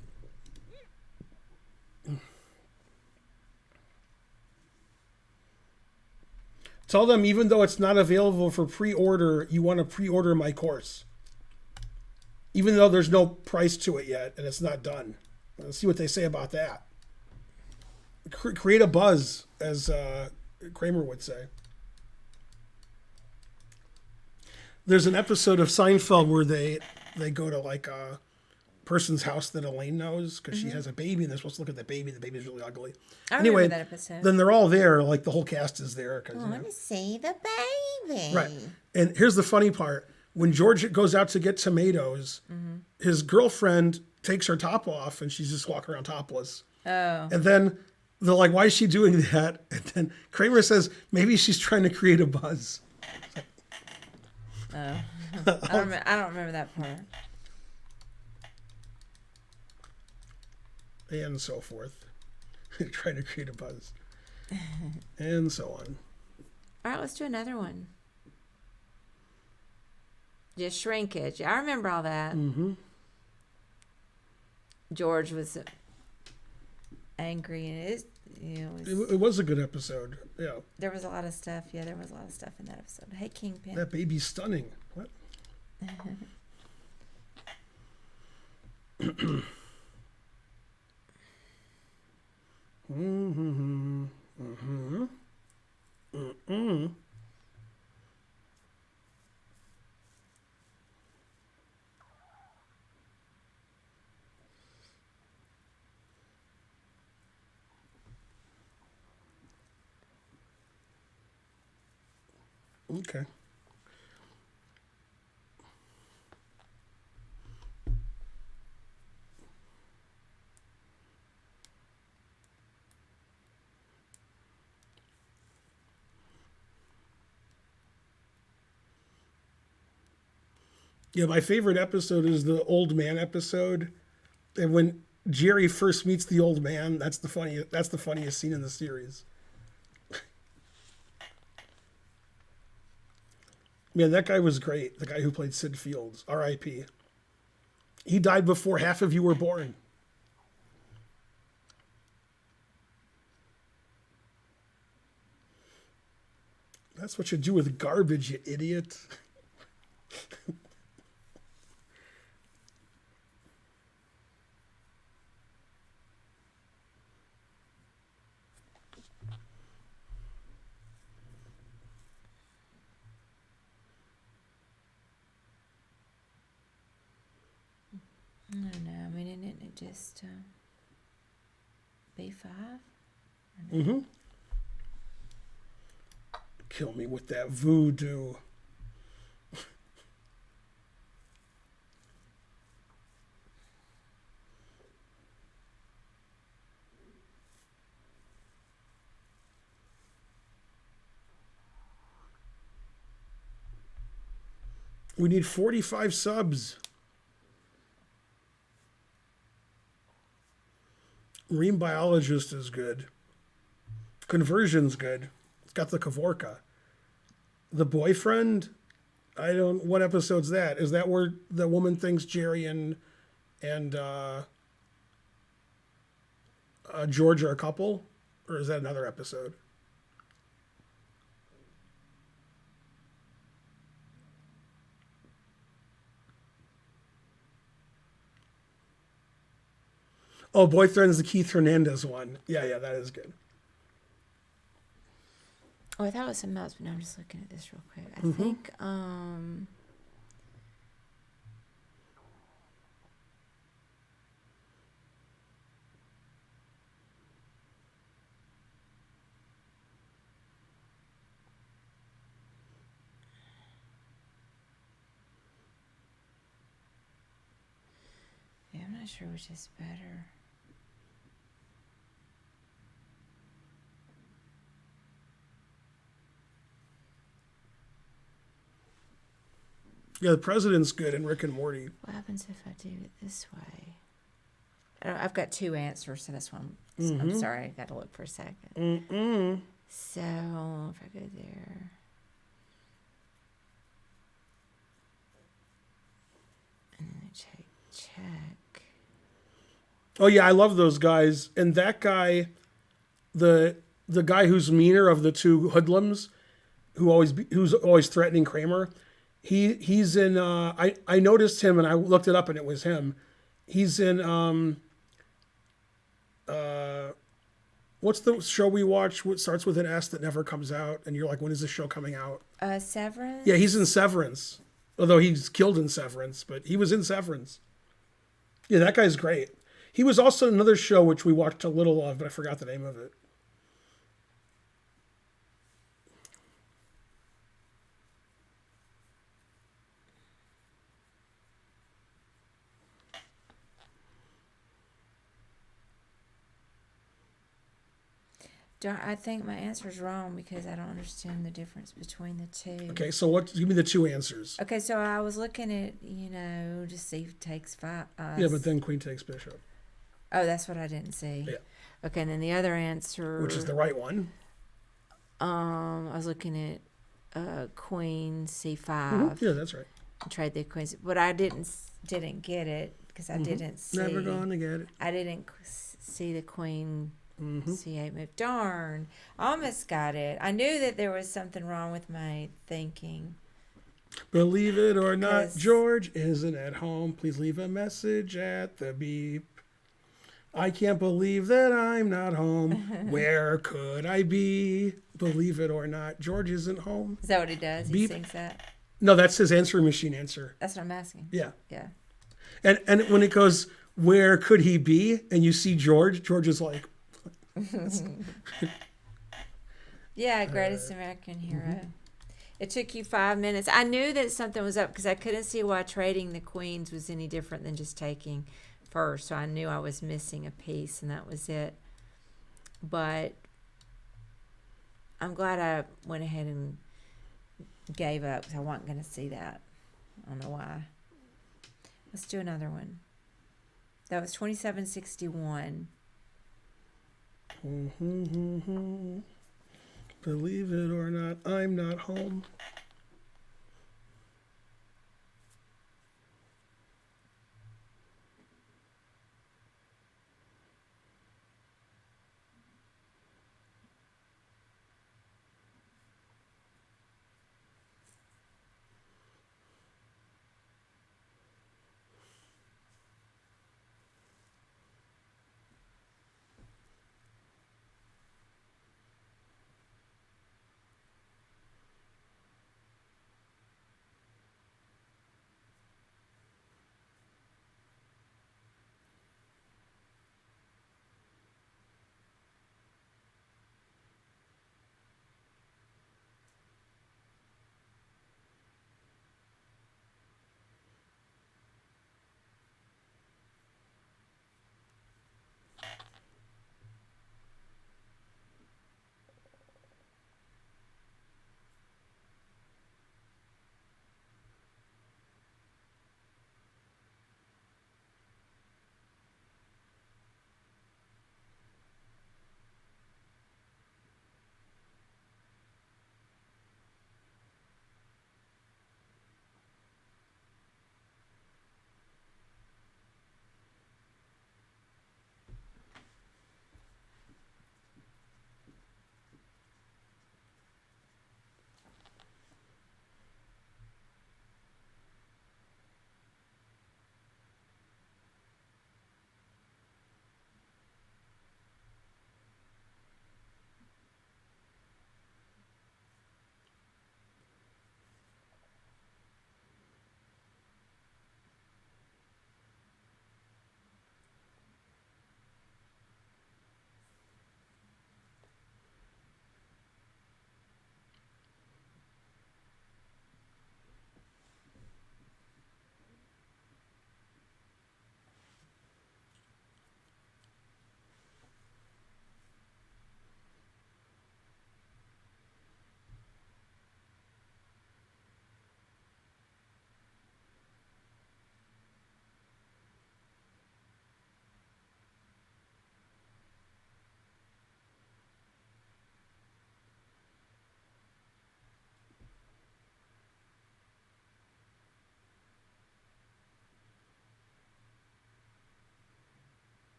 Tell them, even though it's not available for pre-order, you want to pre-order my course. Even though there's no price to it yet, and it's not done. Let's see what they say about that. Create a buzz, as Kramer would say. There's an episode of Seinfeld where they go to like a person's house that Elaine knows because she has a baby and they're supposed to look at the baby. The baby's really ugly. I Anyway, remember that episode. then they're all there. Like the whole cast is there. Cause, Let me see the baby. Right. And here's the funny part. When George goes out to get tomatoes, his girlfriend takes her top off and she's just walking around topless. Oh. And then they're like, why is she doing that? And then Kramer says, maybe she's trying to create a buzz. Oh. I don't remember that part. And so forth. Trying to create a buzz. And so on. All right, let's do another one. Just shrinkage. I remember all that. Mm-hmm. George was angry, and It was a good episode. Yeah. there was a lot of stuff. Yeah, there was a lot of stuff in that episode. Hey, Kingpin. That baby's stunning. What? Mm-hmm. Mm-hmm. Mm-hmm. Okay. Yeah, my favorite episode is the old man episode. And when Jerry first meets the old man, that's the funniest scene in the series. Man, that guy was great. The guy who played Sid Fields, R.I.P. He died before half of you were born. That's what you do with garbage, you idiot. I don't know. I mean, isn't it just B5? Mm-hmm. Kill me with that voodoo. We need 45 subs. Marine biologist is good. Conversion's good. It's got the Kavorka. The boyfriend, what episode's that? Is that where the woman thinks Jerry and George are a couple? Or is that another episode? Oh, boyfriend's the Keith Hernandez one. Yeah, that is good. Oh, I thought it was something else, but now I'm just looking at this real quick. I think, yeah, I'm not sure which is better. Yeah, the president's good in Rick and Morty. What happens if I do it this way? I've got two answers to this one. So I'm sorry, I got to look for a second. So if I go there, and then I check. Oh yeah, I love those guys. And that guy, the guy who's meaner of the two hoodlums, who's always threatening Kramer. He's in. I noticed him and I looked it up and it was him. He's in. What's the show we watch? What starts with an S that never comes out? And you're like, when is this show coming out? Severance. Yeah, he's in Severance. Although he's killed in Severance, but he was in Severance. Yeah, that guy's great. He was also in another show which we watched a little of, but I forgot the name of it. I think my answer is wrong because I don't understand the difference between the two. Okay, so what? Give me the two answers. Okay, so I was looking at, to see if it takes five. Yeah, but then queen takes bishop. Oh, that's what I didn't see. Yeah. Okay, and then the other answer, Which is the right one. I was looking at queen c5. Mm-hmm. Yeah, that's right. Trade the queens, but I didn't get it because I didn't see. Never gonna get it. I didn't see the queen Mm-hmm. c8 move. Darn, I almost got it. I knew that there was something wrong with my thinking. Believe it or not, George isn't at home. Please leave a message at the beep. I can't believe that I'm not home. Where could I be? Believe it or not, George isn't home. Is that what he does? He Beep. sings that? No, that's his answering machine answer. That's what I'm asking. Yeah. Yeah. And when it goes, where could he be? And you see George is like. Yeah, greatest American hero. Mm-hmm. It took you 5 minutes. I knew that something was up because I couldn't see why trading the queens was any different than just taking first. So I knew I was missing a piece, and that was it. But I'm glad I went ahead and gave up because I wasn't going to see that. I don't know why. Let's do another one. That was 2761. Believe it or not, I'm not home.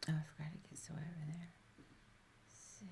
Oh, I forgot it gets away over there. Let's see.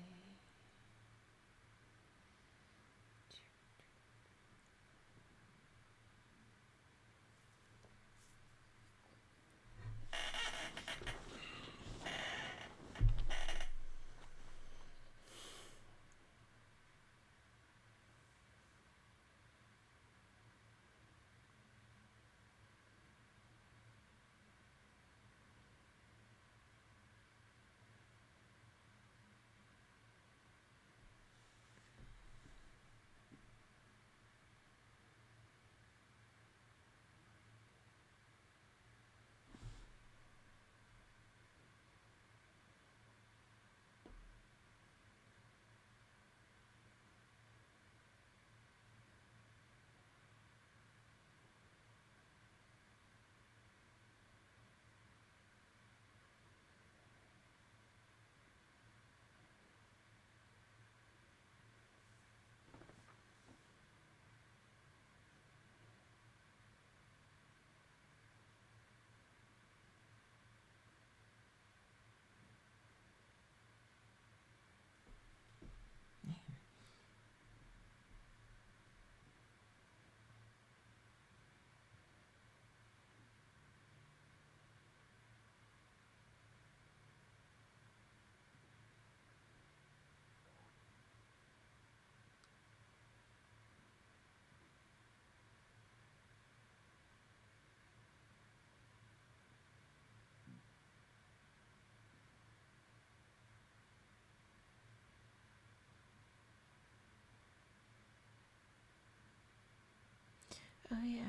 Oh, yeah.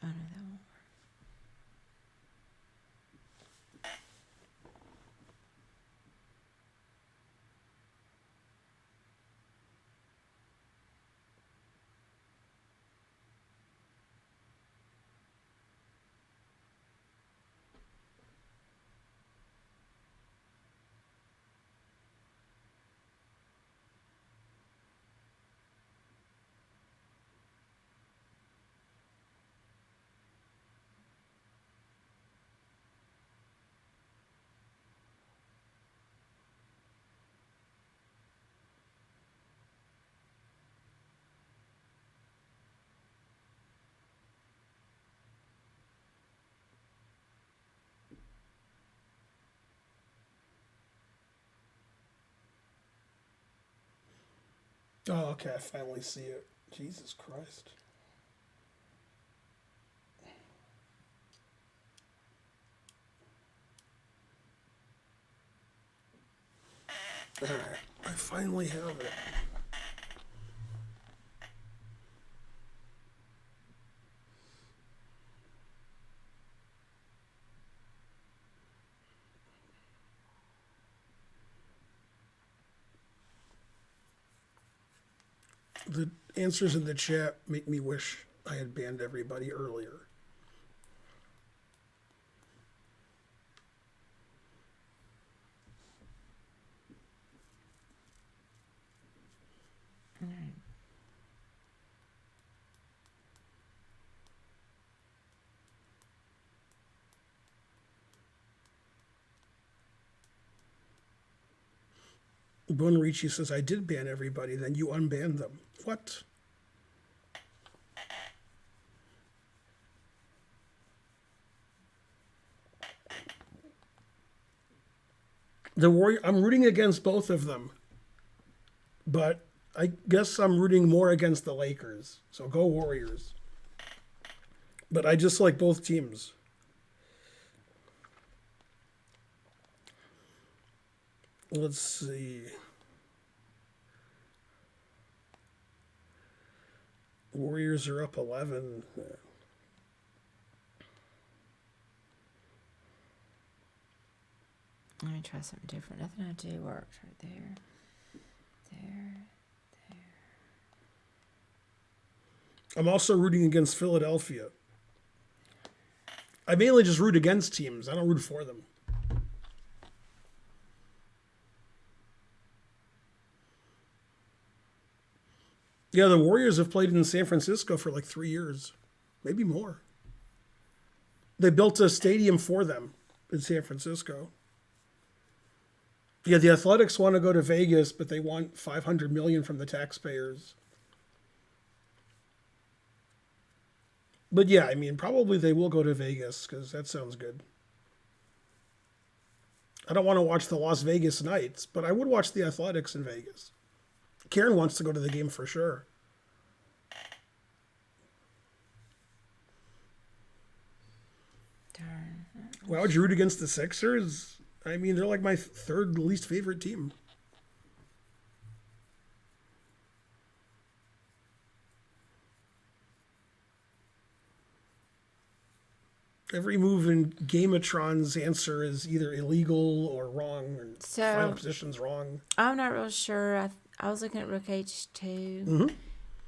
Oh, no, that won't. Oh, okay. I finally see it. Jesus Christ. All right. I finally have it. The answers in the chat make me wish I had banned everybody earlier. All right. Bonrici says, I did ban everybody, then you unbanned them. What? The Warrior, I'm rooting against both of them, but I guess I'm rooting more against the Lakers. So go Warriors. But I just like both teams. Let's see. Warriors are up 11. Let me try something different. Nothing I do works right there. There. I'm also rooting against Philadelphia. I mainly just root against teams. I don't root for them. Yeah, the Warriors have played in San Francisco for like 3 years, maybe more. They built a stadium for them in San Francisco. Yeah, the Athletics want to go to Vegas, but they want $500 million from the taxpayers. But yeah, I mean, probably they will go to Vegas because that sounds good. I don't want to watch the Las Vegas Knights, but I would watch the Athletics in Vegas. Karen wants to go to the game for sure. Darn. Why would you root against the Sixers? I mean, they're like my third least favorite team. Every move in Gameatron's answer is either illegal or wrong, or final position's wrong. I'm not real sure. I was looking at Rook H2,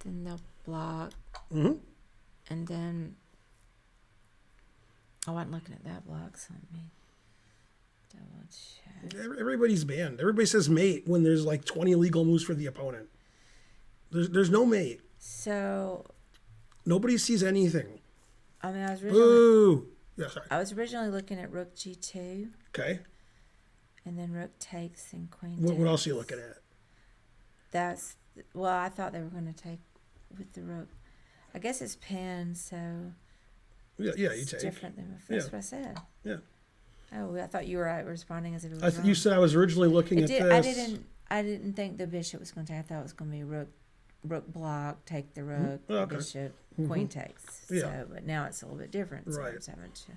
then they'll block, and then I wasn't looking at that block, so let me double check. Everybody's banned. Everybody says mate when there's like 20 illegal moves for the opponent. There's no mate. So nobody sees anything. I mean, I was originally looking at Rook G2. Okay. And then Rook takes and Queen What takes. else are you looking at? I thought they were going to take with the Rook. I guess it's pinned, so Yeah, you it's take. different than that's what I said. Yeah. Oh, I thought you were responding as if it was wrong. You said I was originally looking at this. I didn't think the bishop was going to take. I thought it was going to be Rook block, take the Rook, bishop, Queen takes. Yeah. So, but now it's a little bit different. So Right. I was having to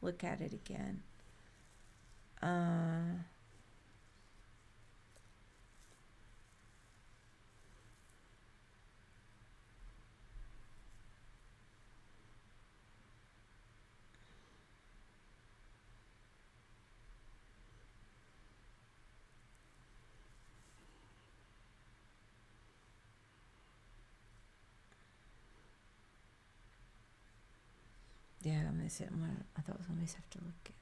look at it again. Yeah, I'm gonna sit. I thought it was gonna be have to look at.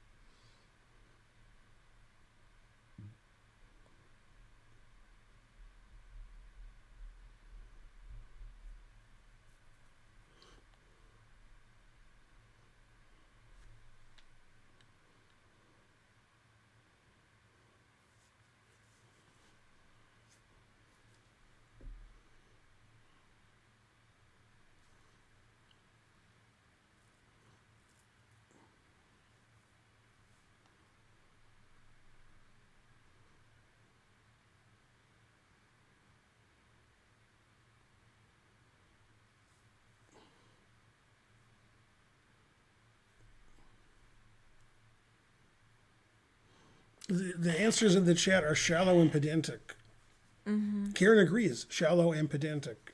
The answers in the chat are shallow and pedantic. Karen agrees, shallow and pedantic.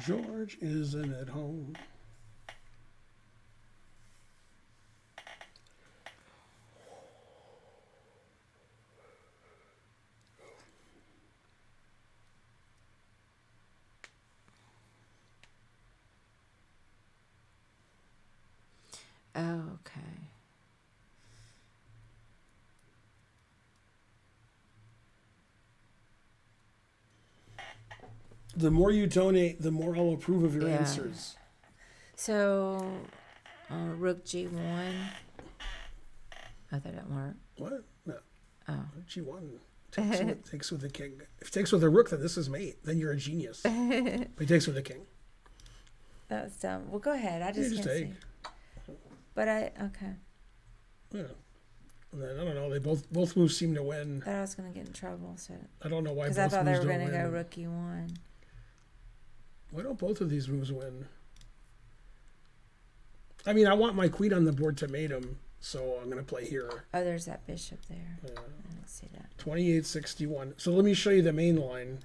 George isn't at home. Oh, okay. The more you donate, the more I'll approve of your Yeah. answers. So, Rook G1. Oh, that didn't work. What? No. Oh. G1 takes with the king. If it takes with a rook, then this is mate. Then you're a genius. But he takes with the king. That's dumb. Well, go ahead. I You just just can't take. see. But okay. Yeah. And then, I don't know. They both moves seem to win. Thought I was gonna get in trouble, so I don't know why both because I thought they moves were don't gonna win. go Rook E1. Why don't both of these moves win? I mean, I want my queen on the board to mate him, so I'm going to play here. Oh, there's that bishop there. Yeah. I didn't see that. 2861. So let me show you the main line.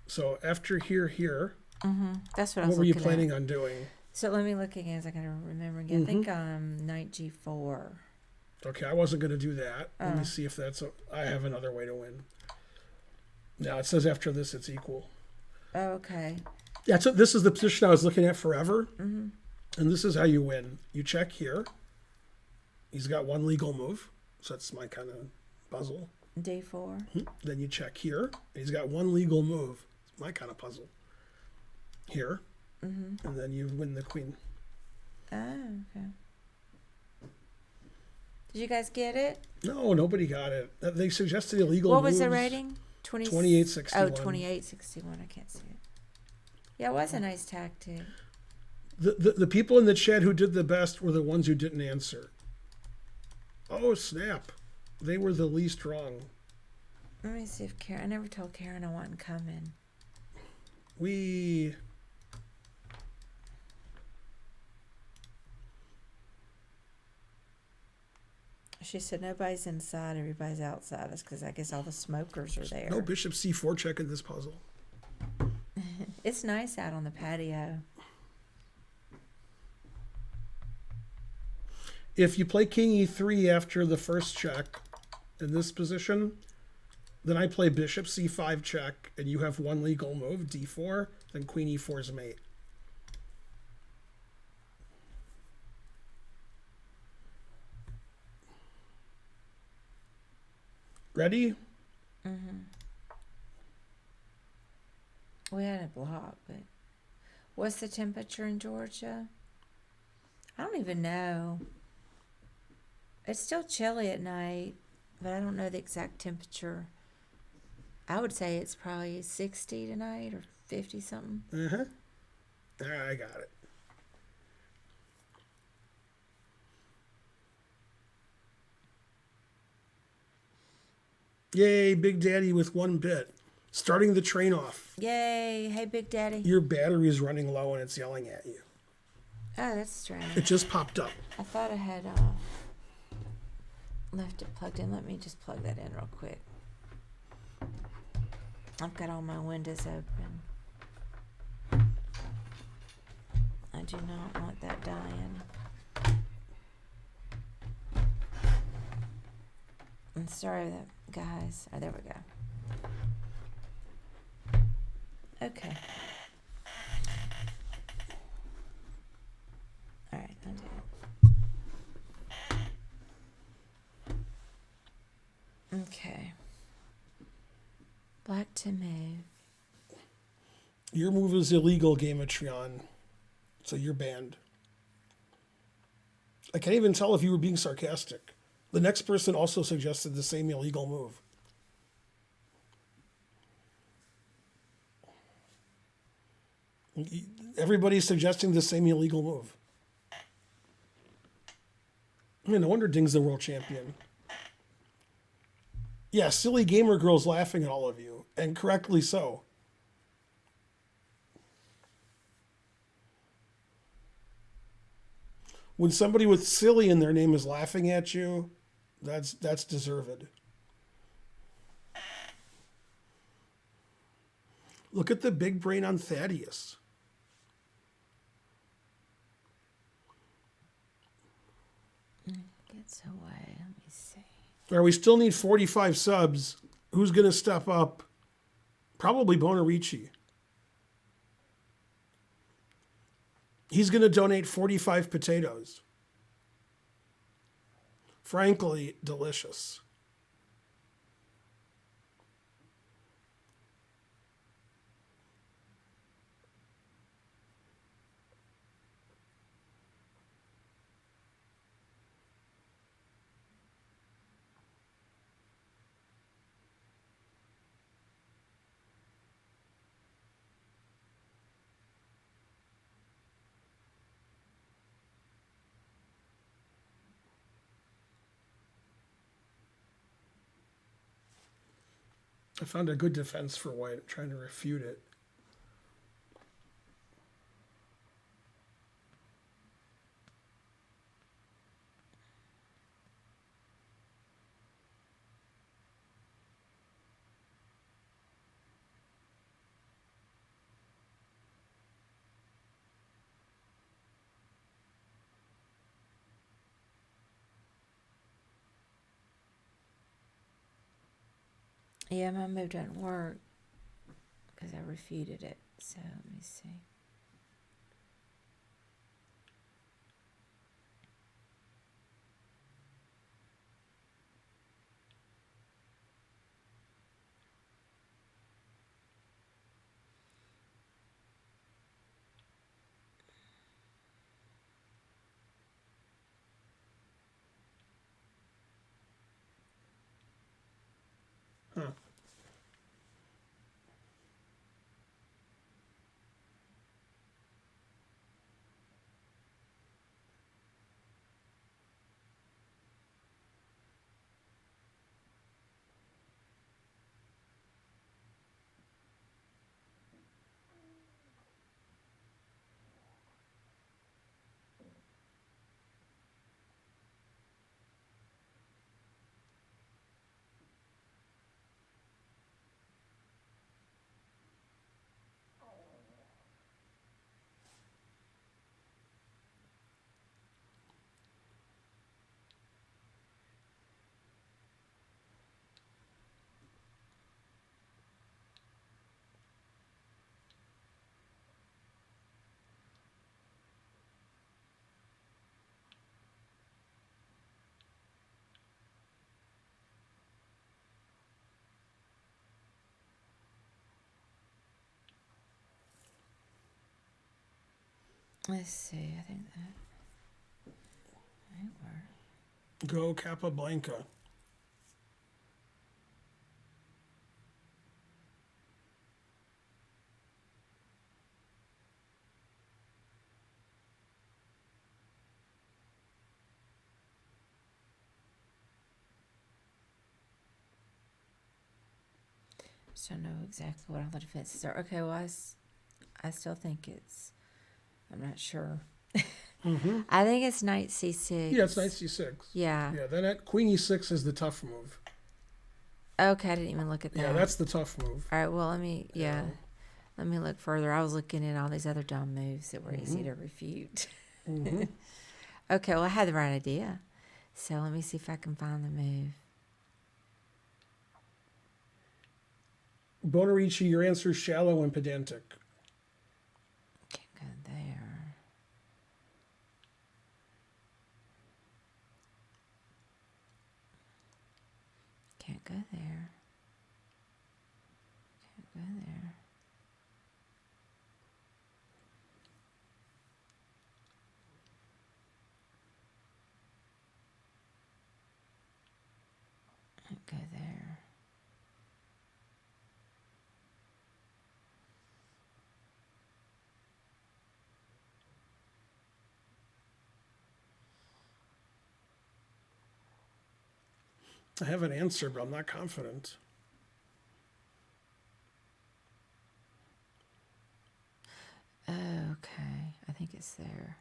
So after here, That's what I was what were you looking planning at. on doing? So let me look again so I can remember again. I think knight G4. Okay, I wasn't going to do that. Let Oh. me see if that's... I have another way to win. Now, it says after this, it's equal. Oh, okay. Yeah, so this is the position I was looking at forever. And this is how you win. You check here. He's got one legal move. So that's my kind of puzzle. D4. Then you check here. He's got one legal move. It's my kind of puzzle. Here. And then you win the queen. Oh, okay. Did you guys get it? No, nobody got it. They suggested illegal What moves. was the rating? 2861. Oh, 2861. I can't see it. Yeah, it was a nice tactic. The people in the chat who did the best were the ones who didn't answer. Oh, snap. They were the least wrong. Let me see if Karen... I never told Karen I wasn't coming. She said nobody's inside, everybody's outside. That's because I guess all the smokers are there. No bishop c4 check in this puzzle. It's nice out on the patio. If you play king e3 after the first check in this position, then I play bishop c5 check, and you have one legal move, d4, then queen e4's mate. Ready? We had a block, but what's the temperature in Georgia? I don't even know. It's still chilly at night, but I don't know the exact temperature. I would say it's probably 60 tonight or 50 something. I got it. Yay, Big Daddy with 1 bit. Starting the train off. Yay. Hey, Big Daddy. Your battery is running low and it's yelling at you. Oh, that's strange. It just popped up. I thought I had left it plugged in. Let me just plug that in real quick. I've got all my windows open. I do not want that dying. I'm sorry that, guys. Oh, there we go. Okay. All right, I'll do it. Okay. Black to move. Your move is illegal, Gameatreon. So you're banned. I can't even tell if you were being sarcastic. The next person also suggested the same illegal move. Everybody's suggesting the same illegal move. I mean, no wonder Ding's the world champion. Yeah, silly gamer girl's laughing at all of you, and correctly so. When somebody with silly in their name is laughing at you, that's deserved. Look at the big brain on Thaddeus. Gets away. Let me see. All right, we still need 45 subs. Who's going to step up? Probably Bonarici. He's going to donate 45 potatoes. Frankly, delicious. I found a good defense for white. I'm trying to refute it. Yeah, my move doesn't work because I refuted it. So let me see. Let's see. I think that might work. Go Capablanca. So I know exactly what all the defenses are. Okay, well, I still think it's. I'm not sure. Mm-hmm. I think it's knight c6. Yeah, it's knight c6. Yeah. Yeah, then at queen e6 is the tough move. Okay, I didn't even look at that. Yeah, that's the tough move. All right, well, let me let me look further. I was looking at all these other dumb moves that were easy to refute. Mm-hmm. Okay, well, I had the right idea. So let me see if I can find the move. Bonarici, your answer is shallow and pedantic. Can't go there. Can't go there. Can't go there. Can't go there. I have an answer, but I'm not confident. Oh, okay. I think it's there.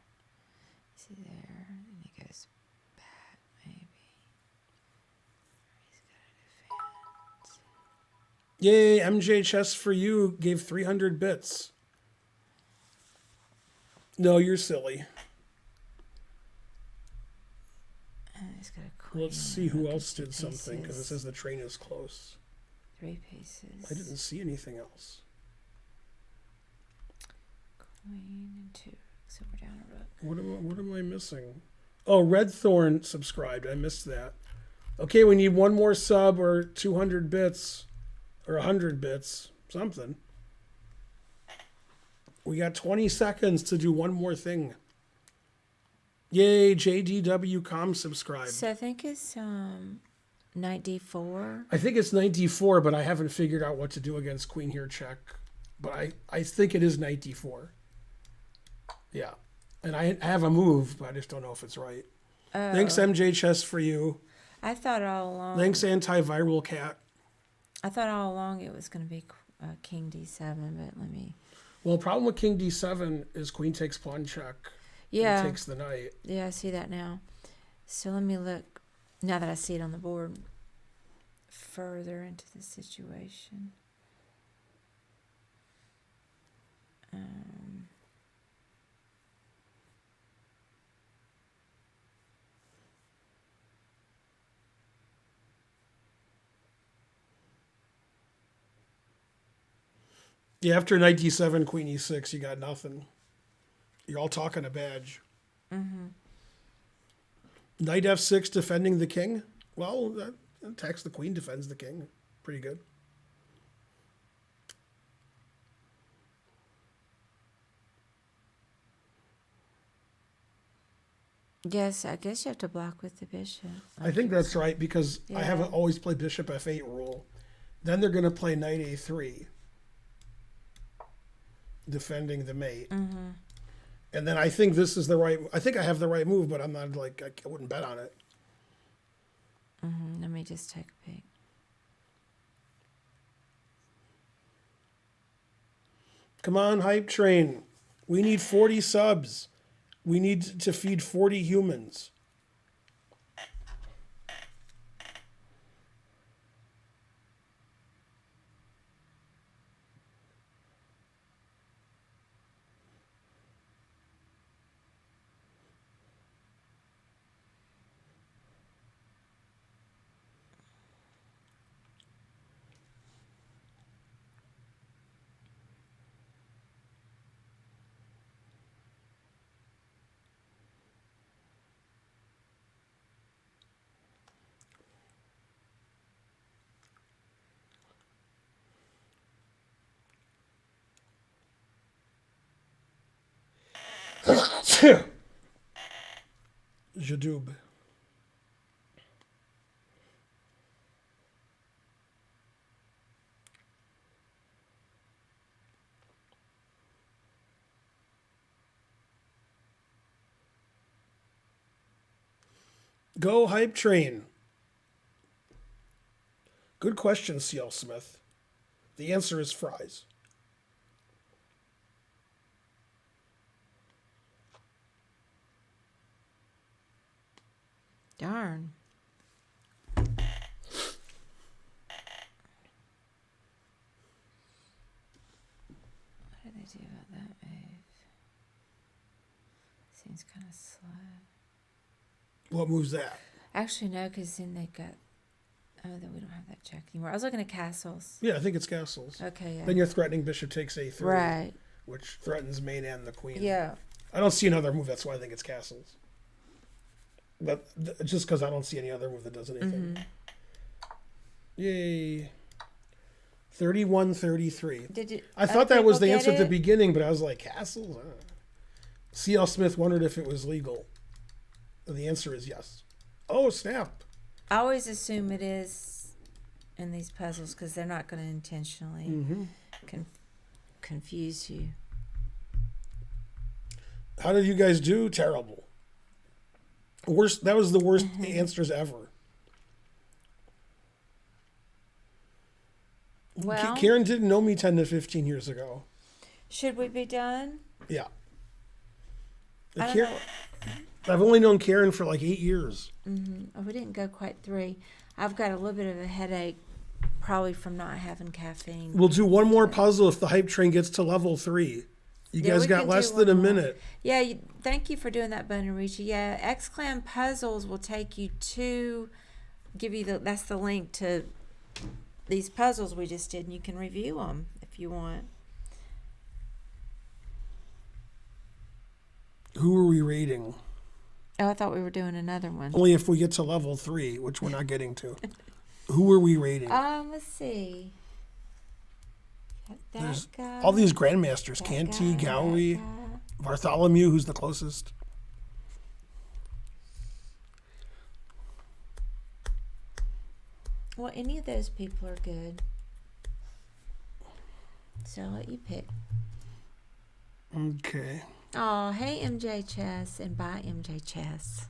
Is he there? And he goes back, maybe. He's Yay, MJ Chess for You gave 300 bits. No, you're silly. he's got a queen. Let's see who Rook else and did two something, because it pieces. says the train is close. 3 pieces. I didn't see anything else. Queen and 2. So we're down a rook. What am I missing? Oh, Red Thorn subscribed. I missed that. Okay, we need one more sub or 200 bits or 100 bits, something. We got 20 seconds to do one more thing. Yay, JDW Com subscribed. So I think it's knight d4. I think it's knight d4, but I haven't figured out what to do against queen here check. But I think it is knight d4. Yeah. And I have a move, but I just don't know if it's right. Oh. Thanks, MJ Chess for You. I thought all along. Thanks, Antiviral Cat. I thought all along it was going to be king d7, but let me. Well, the problem with king d7 is queen takes pawn check. Yeah. And takes the knight. Yeah, I see that now. So let me look, now that I see it on the board, further into the situation. Yeah, after knight d7, queen e6, you got nothing. You're all talking a badge. Mm-hmm. Knight f6 defending the king. Well, that attacks the queen, defends the king. Pretty good. Yes, I guess you have to block with the bishop. I think that's right because I Yeah. haven't always played bishop f8 rule. Then they're going to play knight a3, defending the mate. Mm-hmm. And then I think this is the right. I think I have the right move, but I'm not like I wouldn't bet on it. Mm-hmm. Let me just take a peek. Come on, hype train. We need 40 subs. We need to feed 40 humans. Jadub. Go hype train. Good question, C.L. Smith. The answer is fries. Darn. What did they do about that move? Seems kind of slow. What moves that? Actually, no, because then they got... Oh, then we don't have that check anymore. I was looking at castles. Yeah, I think it's castles. Okay, yeah. Then you're threatening bishop takes a3. Right. Which threatens mate and the queen. Yeah. I don't see another move. That's why I think it's castles. But just because I don't see any other move that does anything. Yay. 31-33. Did you? I thought that was the answer at the it? beginning, but I was like, castles? C.L. Smith wondered if it was legal. And the answer is yes. Oh, snap. I always assume it is in these puzzles because they're not going to intentionally confuse you. How did you guys do? Terrible. Worst. That was the worst answers ever. Well, Karen didn't know me 10 to 15 years ago. should we be done? Yeah. I don't know. I've only known Karen for like 8 years. Oh, we didn't go quite 3. I've got a little bit of a headache, probably from not having caffeine. We'll do one more puzzle if the hype train gets to level 3. You Yeah, guys we got can less do than a one more. minute. Yeah, thank you for doing that, Bonarici. Yeah, X-Clan Puzzles will take you to, that's the link to these puzzles we just did, and you can review them if you want. Who are we rating? Oh, I thought we were doing another one. Only if we get to level 3, which we're not getting to. Who are we rating? Let's see. Got that There's guy. all these grandmasters. that Canty, guy, Gowrie, that guy. Bartholomew, who's the closest. Well, any of those people are good. So I'll let you pick. Okay. Oh, hey MJ Chess, and bye MJ Chess.